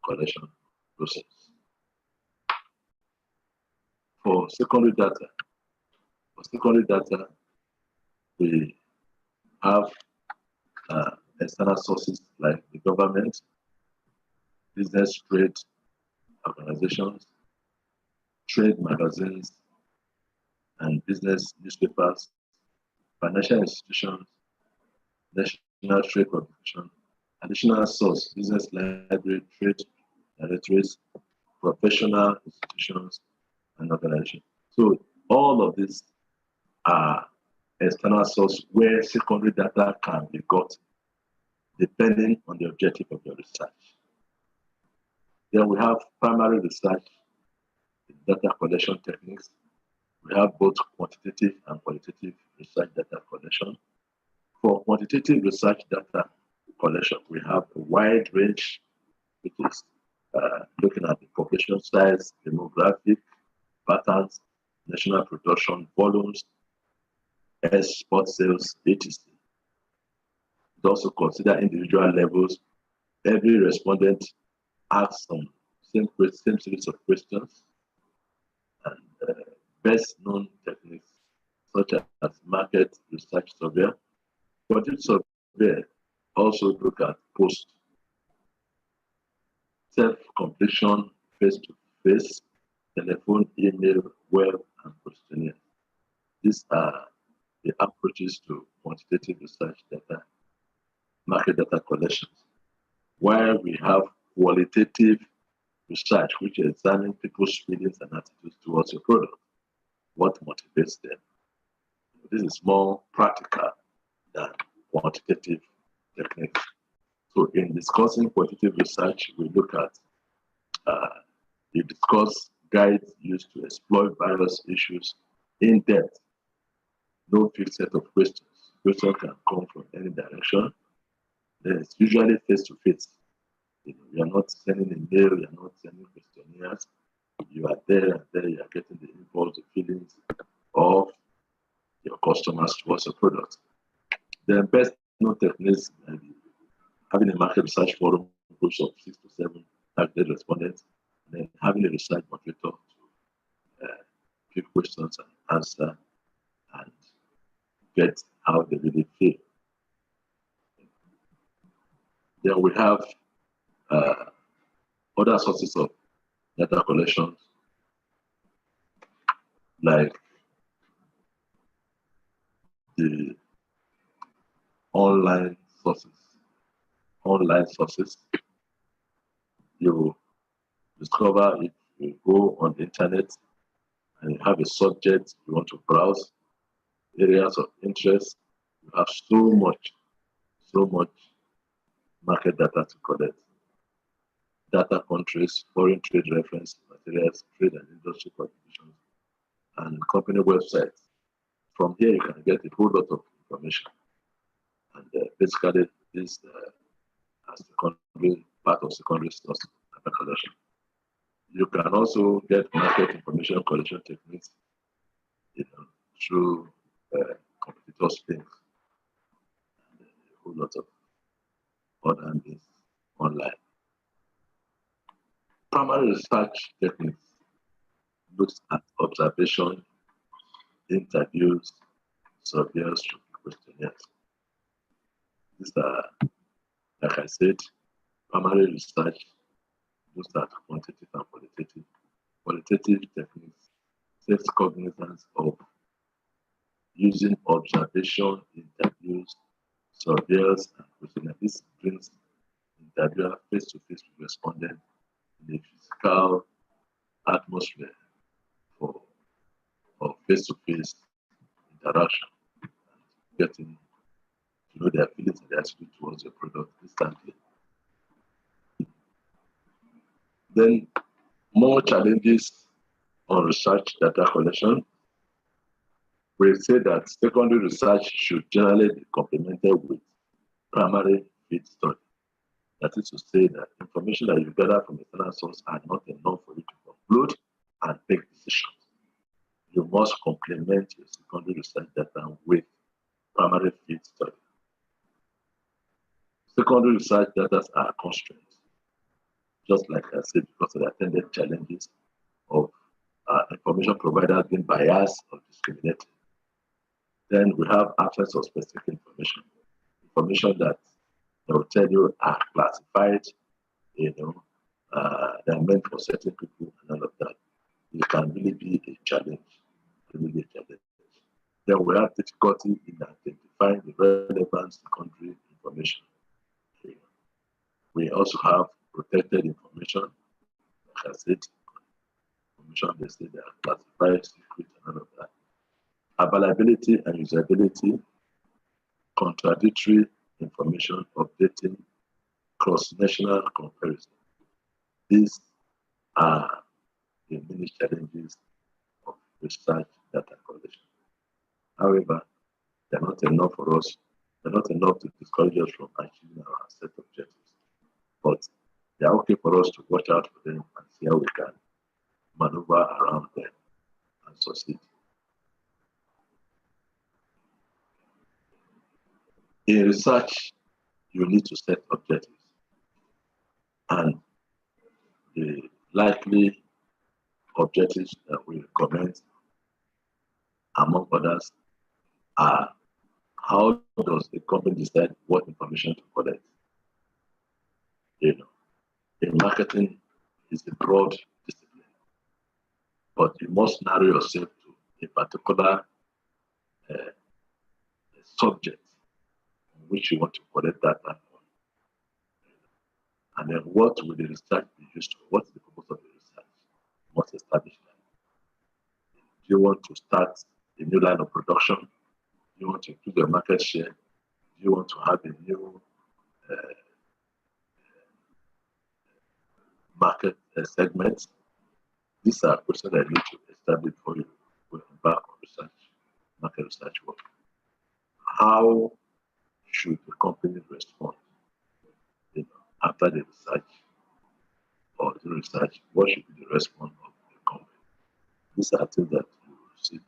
collection process. For secondary data, we have external sources like the government, business trade organizations, trade magazines, and business newspapers, financial institutions, national trade corporation, additional source, business library, trade directories, professional institutions, and organizations. So all of these are external source where secondary data can be got depending on the objective of your research. Then we have primary research data collection techniques. We have both quantitative and qualitative research data collection. For quantitative research data collection, we have a wide range, which is looking at the population size, demographic patterns, national production volumes, export sales, etc. It also consider individual levels. Every respondent ask some same series of questions, and best known techniques such as market research survey. Quantitative survey also look at post, self-completion, face-to-face, telephone, email, web, and questionnaire. These are the approaches to quantitative research data, market data collections. While we have qualitative research, which examines people's feelings and attitudes towards a product, what motivates them. This is more practical than quantitative techniques. So in discussing quantitative research, we look at, we discuss guides used to explore various issues in depth. No fixed set of questions. Questions can come from any direction. Then it's usually face-to-face. You are not sending a mail, you are not sending questionnaires. You are there and there, you are getting the impulse, the feelings of your customers towards a product. The best known techniques may be having a market research forum, groups of 6 to 7 targeted respondents, and then having a research moderator to pick questions and answer and get how they really feel. Then we have other sources of data collections, like the online sources. Online sources, you discover if you go on the internet and you have a subject you want to browse, areas of interest, you have so much market data to collect. Data countries, foreign trade reference materials, trade and industry publications, and company websites. From here, you can get a whole lot of information. And basically, this as secondary part of secondary source data collection. You can also get market information collection techniques, through competitors' links and a whole lot of other means online. Primary research techniques looks at observation, interviews, surveys, questionnaires. These are, like I said, primary research looks at quantitative and qualitative. Qualitative techniques takes cognizance of using observation, interviews, surveys, and questionnaires. This brings interviewer face-to-face with respondent in a physical atmosphere for face-to-face interaction, and getting to know their feelings and their attitude towards your product instantly. Then more challenges on research data collection. We say that secondary research should generally be complemented with primary field study. That is to say that information that you gather from external source are not enough for you to conclude and take decisions. You must complement your secondary research data with primary field study. Secondary research data are constrained, just like I said, because of the attended challenges of information providers being biased or discriminated. Then we have absence of specific information that they will tell you are classified, they are meant for certain people and all of that. It can really be a challenge. Then we have difficulty in identifying the relevant secondary information. We also have protected information, like I said, information they say they are classified, secret, and all of that. Availability and usability, contradictory information, updating, cross-national comparison. These are the many challenges of research data collection. However, they're not enough for us. They're not enough to discourage us from achieving our set objectives. But they're okay for us to watch out for them and see how we can maneuver around them and succeed. In research, you need to set objectives. And the likely objectives that we recommend, among others, are how does the company decide what information to collect? You know, in marketing is a broad discipline, but you must narrow yourself to a particular subject on which you want to collect data on. And then what will the research be used for? What's the purpose of the research? You must establish that. Do you want to start a new line of production? Do you want to increase your market share? Do you want to have a new market segment? These are questions that you need to establish before you embark on research, market research work. How should the company respond after the research or the research? What should be the response of the company? These are things that you sit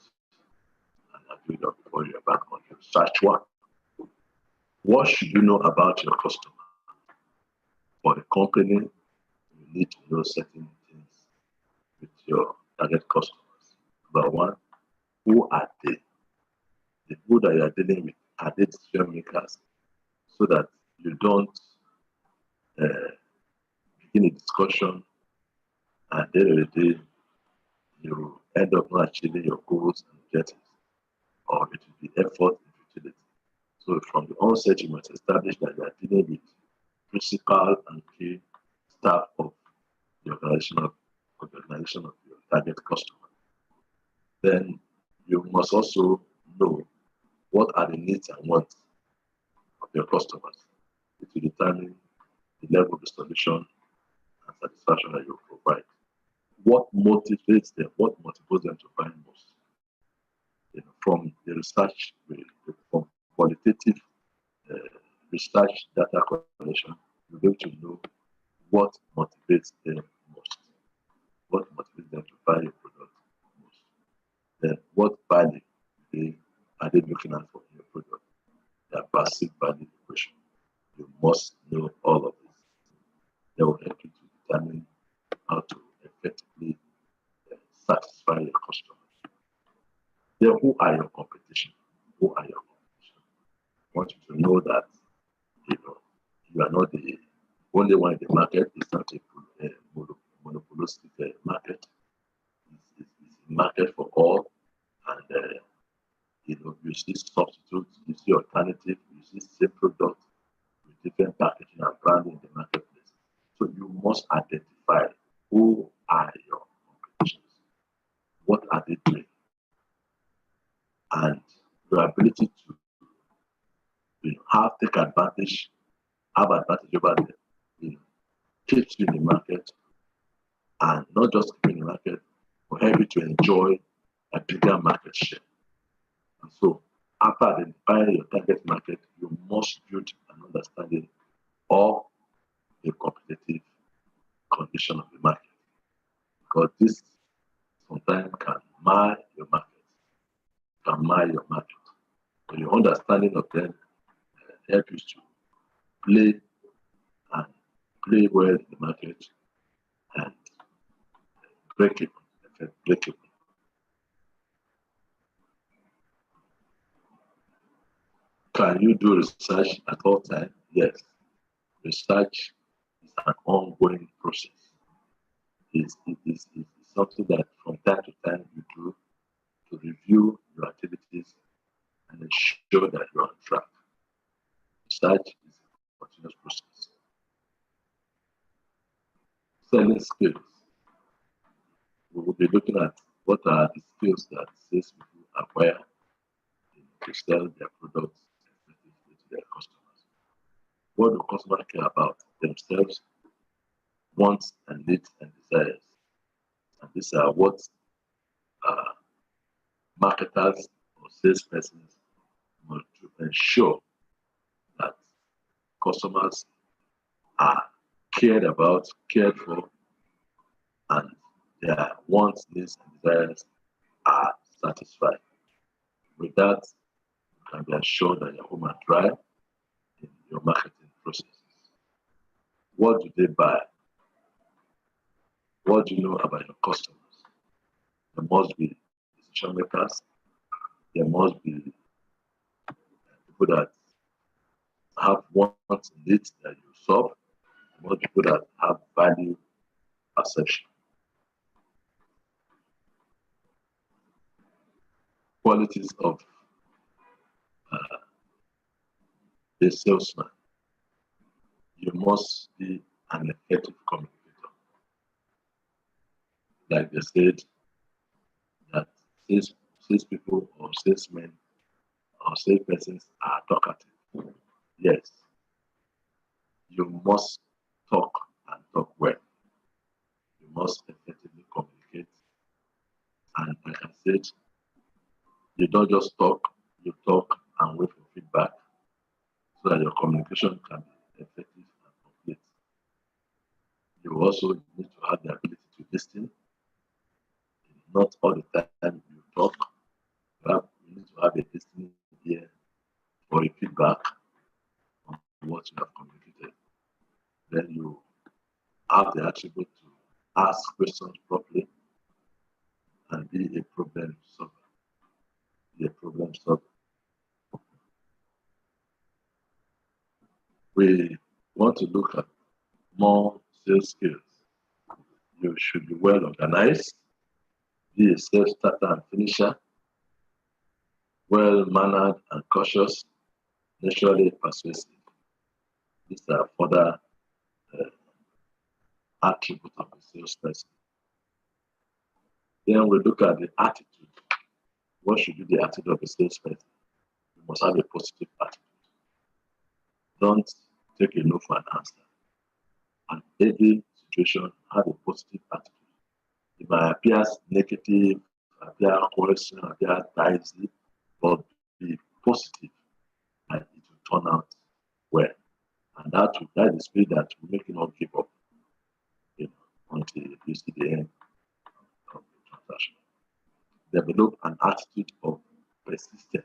and agree on before you embark on your research work. What should you know about your customer? For the company, you need to know certain things with your target customers. Number one, who are they? The people that you are dealing with, are they decision makers? So that you don't begin a discussion and at the end of the day, you end up not achieving your goals and objectives, or it will be effort and futility. So from the onset, you must establish that you are dealing with principal and key staff of the organization of your target customer. Then you must also know what are the needs and wants of your customers. It will determine the level of the solution and satisfaction that you provide. What motivates them? What motivates them to buy most? From the research, from qualitative research data collection, you'll be able to know what motivates them most. What motivates them to buy your product most? Then what value are they looking at for your product? Their passive value equation. You must know all of this. They will help you to determine how to effectively satisfy your customers. Then who are your competition? Who are your competition? I want you to know that you are not the only one in the market. It's not a monopolistic market. It's a market for all, and you see substitutes, you see alternatives, you see same product with different packaging and branding in the marketplace. So you must identify who are your competitions, what are they doing, and your ability to have advantage over them, keeps you in the market, and not just keeping in the market, but help you to enjoy a bigger market share. And so, after identifying your target market, you must build an understanding of the competitive condition of the market, because this sometimes can mar your market, So your understanding of them helps you to play well in the market and break it. Can you do research at all times? Yes. Research is an ongoing process. It's something that from time to time you do to review your activities and ensure that you're on track. Research is a continuous process. Selling skills. We will be looking at what are the skills that salespeople acquire to sell their products effectively to their customers. What do customers care about? Themselves, wants and needs and desires. And these are what marketers or salespersons must to ensure that customers are cared about, cared for, and their wants, needs, and desires are satisfied. With that, you can be assured that you're home and dry in your marketing processes. What do they buy? What do you know about your customers? There must be decision makers. There must be people that have wants and needs that you solve. There must be people that have value perception. Qualities of a salesman. You must be an effective communicator. Like they said, that salespeople or salesmen or salespersons are talkative. Yes, you must talk and talk well. You must effectively communicate. And like I said, you don't just talk, you talk and wait for feedback so that your communication can be effective and complete. You also need to have the ability to listen. Not all the time you talk, but you need to have a listening ear for a feedback on what you have communicated. Then you have the attribute to ask questions properly and be a problem solver. Be a problem solver. We want to look at more sales skills. You should be well organized, be a sales starter and finisher, well-mannered and cautious, naturally persuasive. These are further attributes of a salesperson. Then we look at the attitude. What should be the attitude of a salesperson? You must have a positive attitude. Don't take a no for an answer. And every situation, have a positive attitude. It might appear negative, appear question, appear dicey, but be positive and it will turn out well. And that is the spirit that will make you not give up, until you see the end of the transaction. Develop an attitude of persistence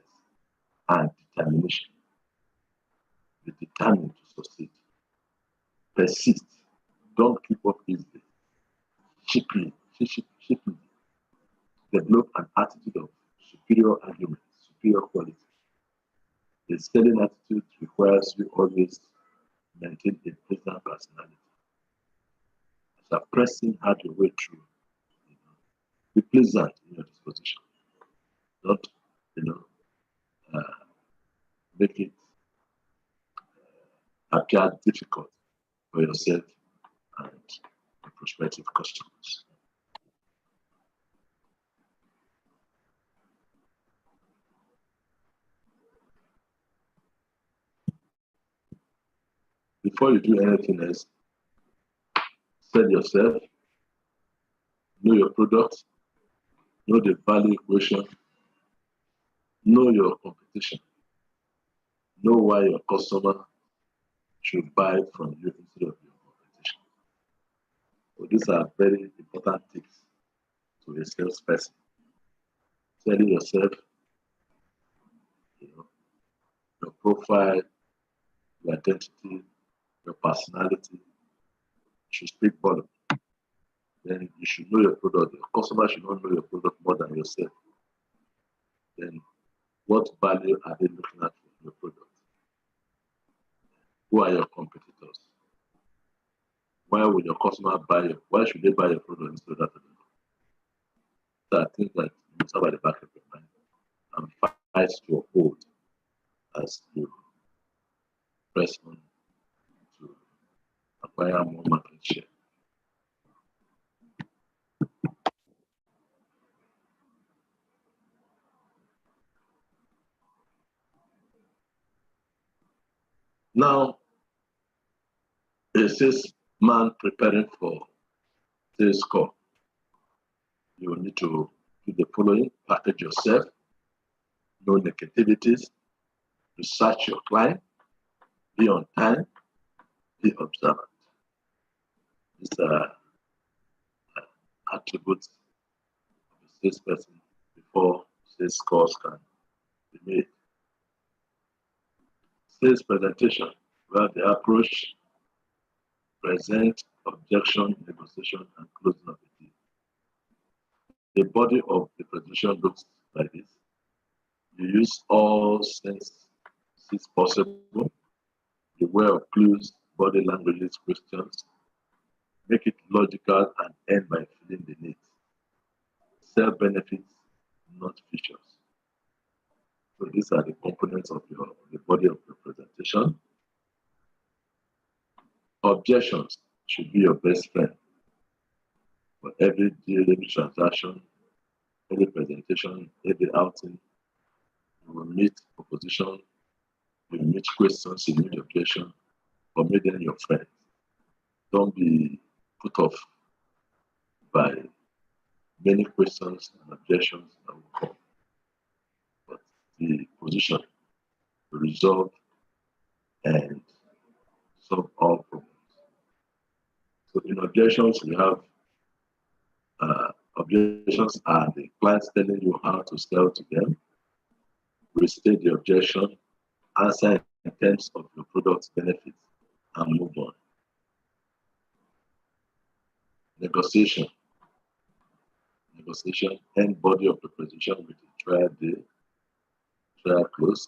and determination. Be determined to succeed. Persist. Don't give up easily. Cheaply. Develop an attitude of superior argument, superior quality. The selling attitude requires you always maintain a pleasant personality. As a pressing hard your way through, be pleasant in your disposition. Don't, make it appear difficult for yourself and your prospective customers. Before you do anything else, sell yourself, know your product, know the value equation, know your competition, know why your customer should buy from you instead of your competition. So these are very important tips to a salesperson. Selling yourself, your profile, your identity, your personality should speak volume. Then you should know your product. Your customer should not know your product more than yourself. Then what value are they looking at for your product? Who are your competitors? Why would your customer buy you? Why should they buy your product instead of that? So I think that you must have at the back of your mind and fight to uphold as you press on to acquire more market share. Now, a salesman preparing for sales call, you will need to do the following: package yourself, know negativities, research your client, be on time, be observant. These are attributes of a salesperson before sales calls can be made. Sales presentation, where the approach, present objection, negotiation, and closing of the deal. The body of the presentation looks like this. You use all senses possible, the way of clues, body languages, questions, make it logical and end by filling the needs. Sell benefits, not features. So these are the components of the body of the presentation. Objections should be your best friend. For every deal, every transaction, every presentation, every outing, you will meet opposition, you will meet questions, you meet objection, or make them your friend. Don't be put off by many questions and objections that will come. But the position to resolve and solve all problems. So in objections, we have objections are the clients telling you how to sell to them. We state the objection, answer in terms of your product's benefits, and move on. Negotiation. Negotiation, end body of the presentation with a trial day, trial close.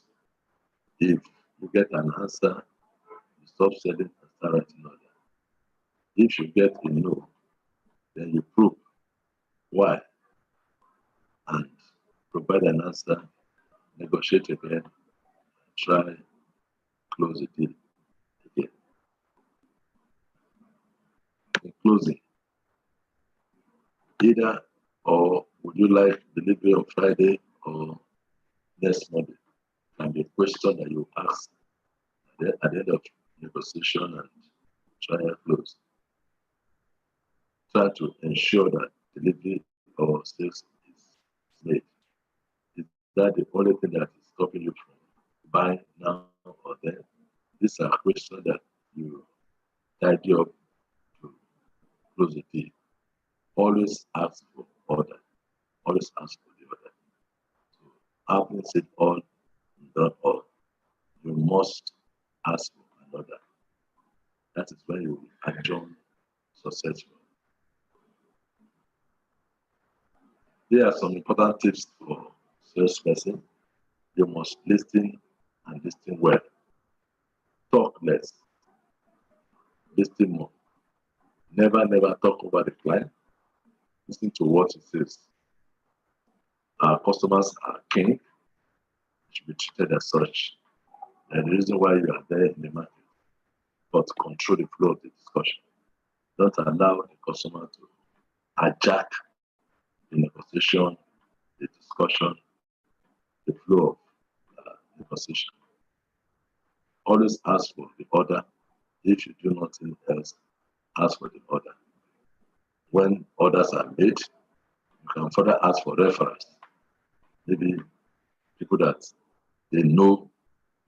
If you get an answer, you stop selling and start writing order. If you get a no, then you prove why and provide an answer, negotiate again, try, close the deal again. In closing, either or would you like delivery on Friday or next Monday? Can be a question that you ask at the end of negotiation and trial close. Try to ensure that delivery or sales is made. Is that the only thing that is stopping you from buying now or then? These are questions that you tidy up to close the deal. Always ask for order. Always ask for the order. So having said all, done all, you must ask for an order. That is when you will adjourn successful. Here are some important tips for salesperson. You must listen and listen well. Talk less. Listen more. Never talk over the client. Listen to what he says. Our customers are king. Should be treated as such. And the reason why you are there in the market, but control the flow of the discussion. Don't allow the customer to hijack the negotiation, the discussion, the flow of negotiation. Always ask for the order. If you do nothing else, ask for the order. When orders are made, you can further ask for referrals. Maybe people that they know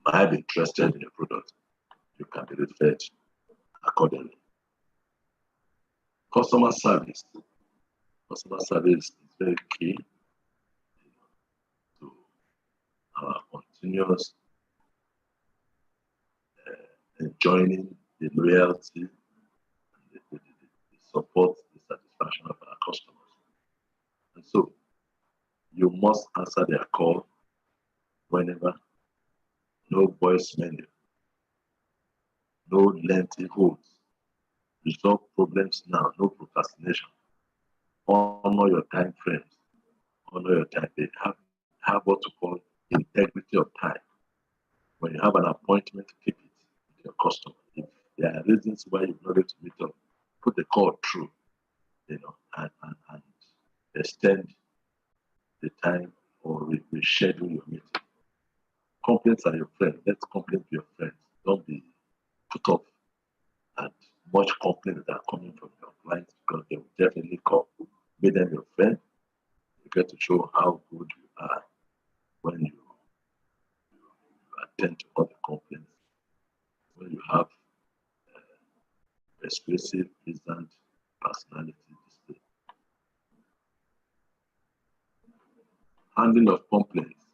might be interested in the product. You can be referred accordingly. Customer service. Customer service is very key to our continuous enjoying the loyalty, the support, the satisfaction of our customers. And so you must answer their call whenever. No voice menu, no lengthy holds. Resolve problems now, no procrastination. Honor your time frames. Honor your time. They have what to call integrity of time. When you have an appointment, keep it with your customer. If there are reasons why you're not able to meet up, put the call through, and extend the time or reschedule your meeting. Complaints are your friend. Let's complain to your friends. Don't be put off at much complaints that are coming from your clients, because they will definitely call. Make them your friend. You get to show how good you are when you attend to all the complaints. When you have expressive, pleasant personality display. Handling of complaints.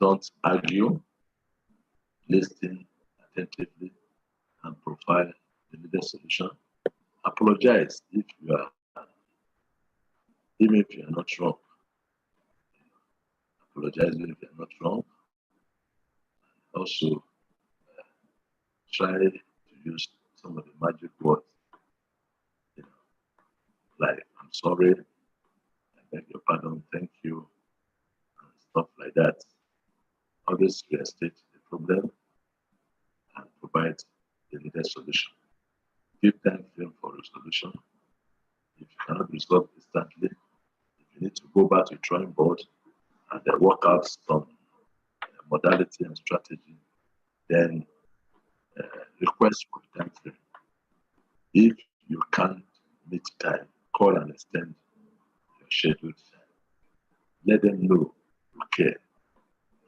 Don't argue, listen attentively, and provide the needed solution. Apologize if you are, even if you are not wrong. Apologize even if you are not wrong. Also, try to use some of the magic words, like "I'm sorry," "I beg your pardon," "Thank you," and stuff like that. Always restate the problem and provide the needed solution. Give time frame for resolution. If you cannot resolve instantly, if you need to go back to the drawing board and then work out some modality and strategy, then request for time frame. If you can't meet time, call and extend your scheduled time. Let them know you care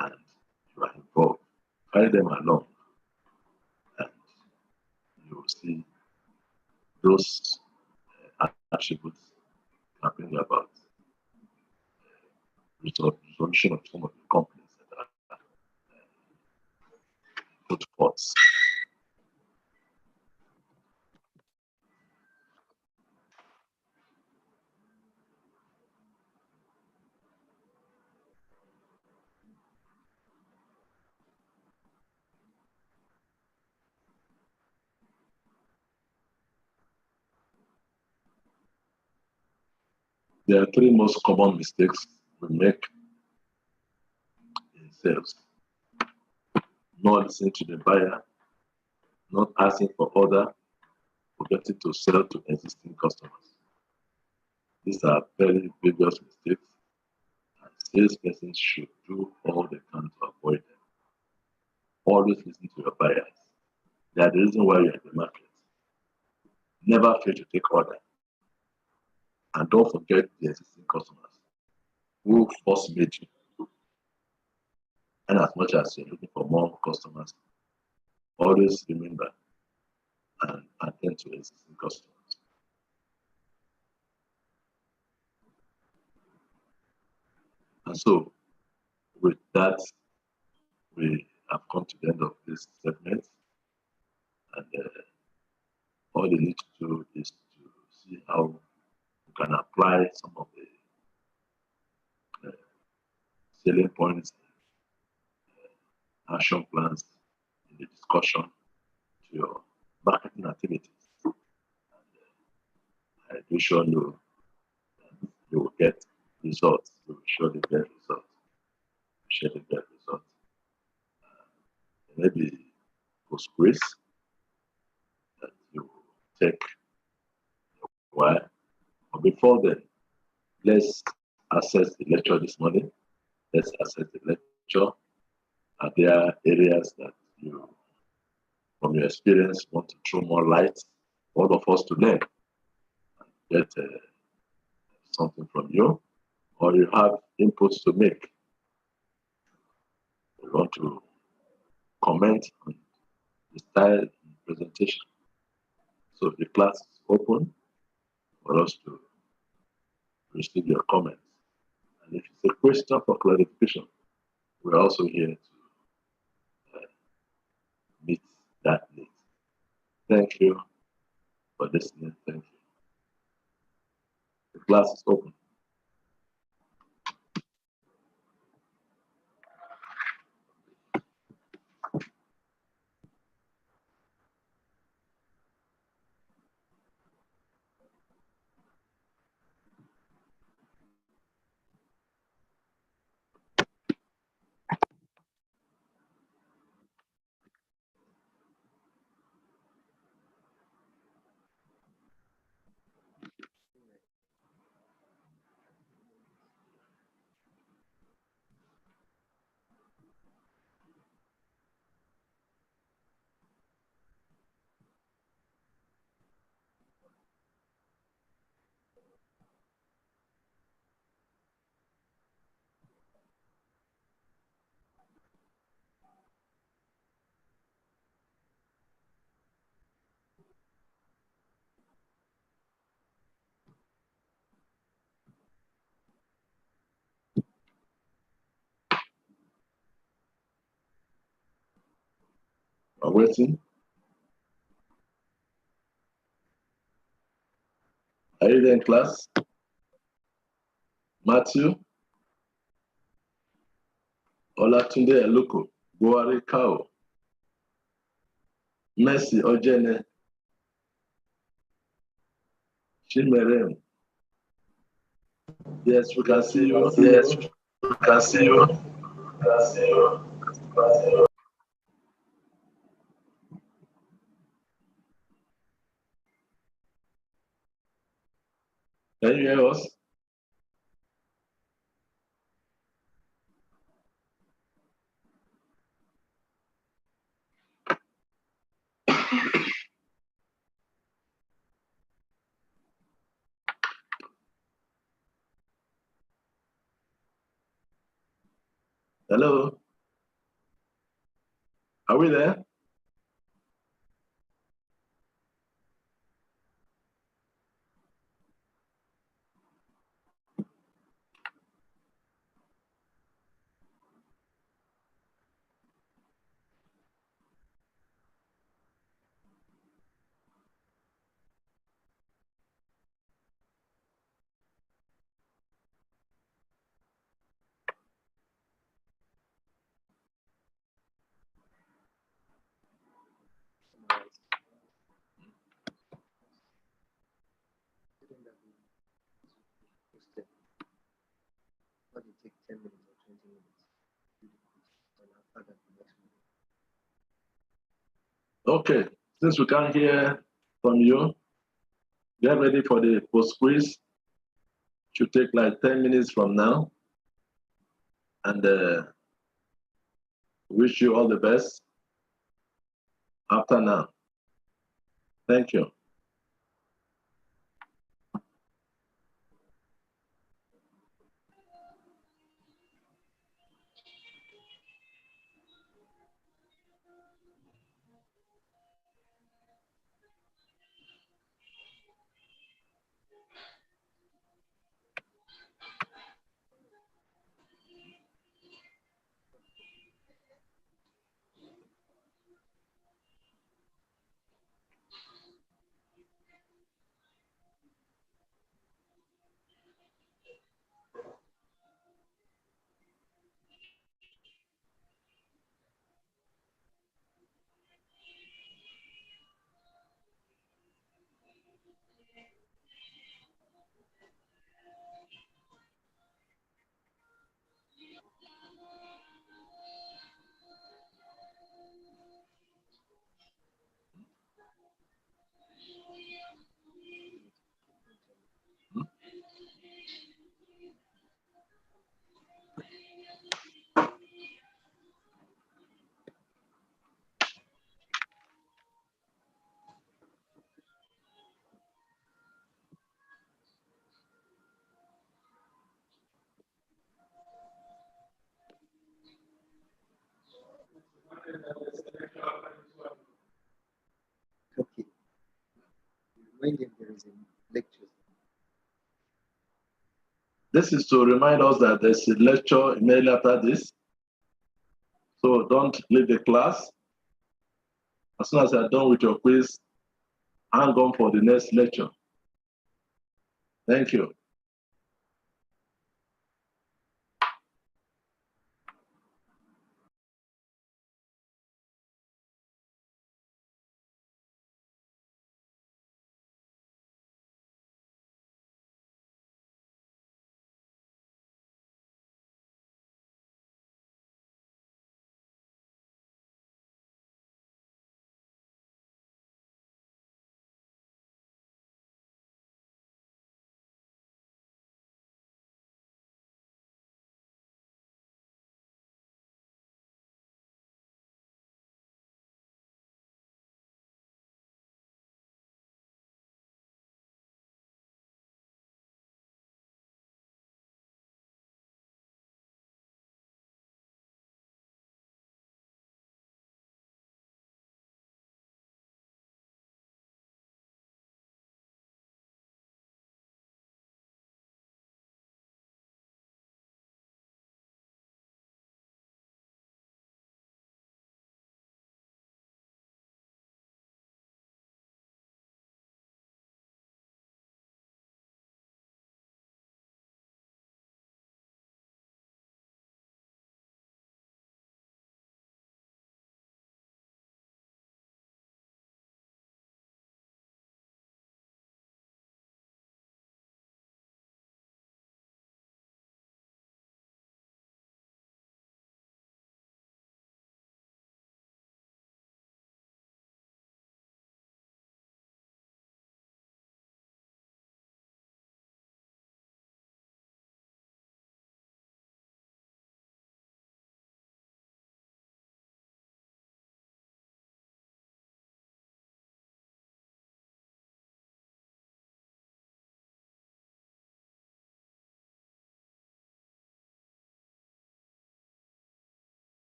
and you are involved. Carry them along, and you will see those attributes can bring about resolution of some of the complaints that are put forth. There are three most common mistakes we make in sales: not listening to the buyer, not asking for order, forgetting to sell to existing customers. These are very biggest mistakes, and salespersons should do all they can to avoid them. Always listen to your buyers. They are the reason why you're in the market. Never fail to take order. And don't forget the existing customers who first made you. And as much as you're looking for more customers, always remember and attend to existing customers. And so, with that, we have come to the end of this segment. And all you need to do is to see how you can apply some of the selling points, action plans in the discussion to your marketing activities. And I do sure you will get results. You will surely get results. Surely get results. Maybe post quiz that you will take a while. But before then, let's assess the lecture this morning. Let's assess the lecture. Are there areas that you, from your experience, want to throw more light, all of us to learn and get something from you, or you have inputs to make? You want to comment on the style and presentation. So the class is open for us to receive your comments. And if it's a question for clarification, we're also here to meet that need. Thank you for listening. Thank you. The class is open. We're waiting. Are you there in class? Matthew, Olatunde Eluko, Buhari Kao, Mercy Ojene, Chimerem. Yes, we can see you. Yes, we can see you. Can you hear us? Hello? Are we there? What it take 10 minutes or 20 minutes to do the quiz, and after that the next one. Okay, since we can't hear from you, get ready for the post quiz. Should take like 10 minutes from now. And wish you all the best after now. Thank you. Okay. Remind them there is a lecture. This is to remind us that there's a lecture immediately after this. So don't leave the class. As soon as you're done with your quiz, hang on for the next lecture. Thank you.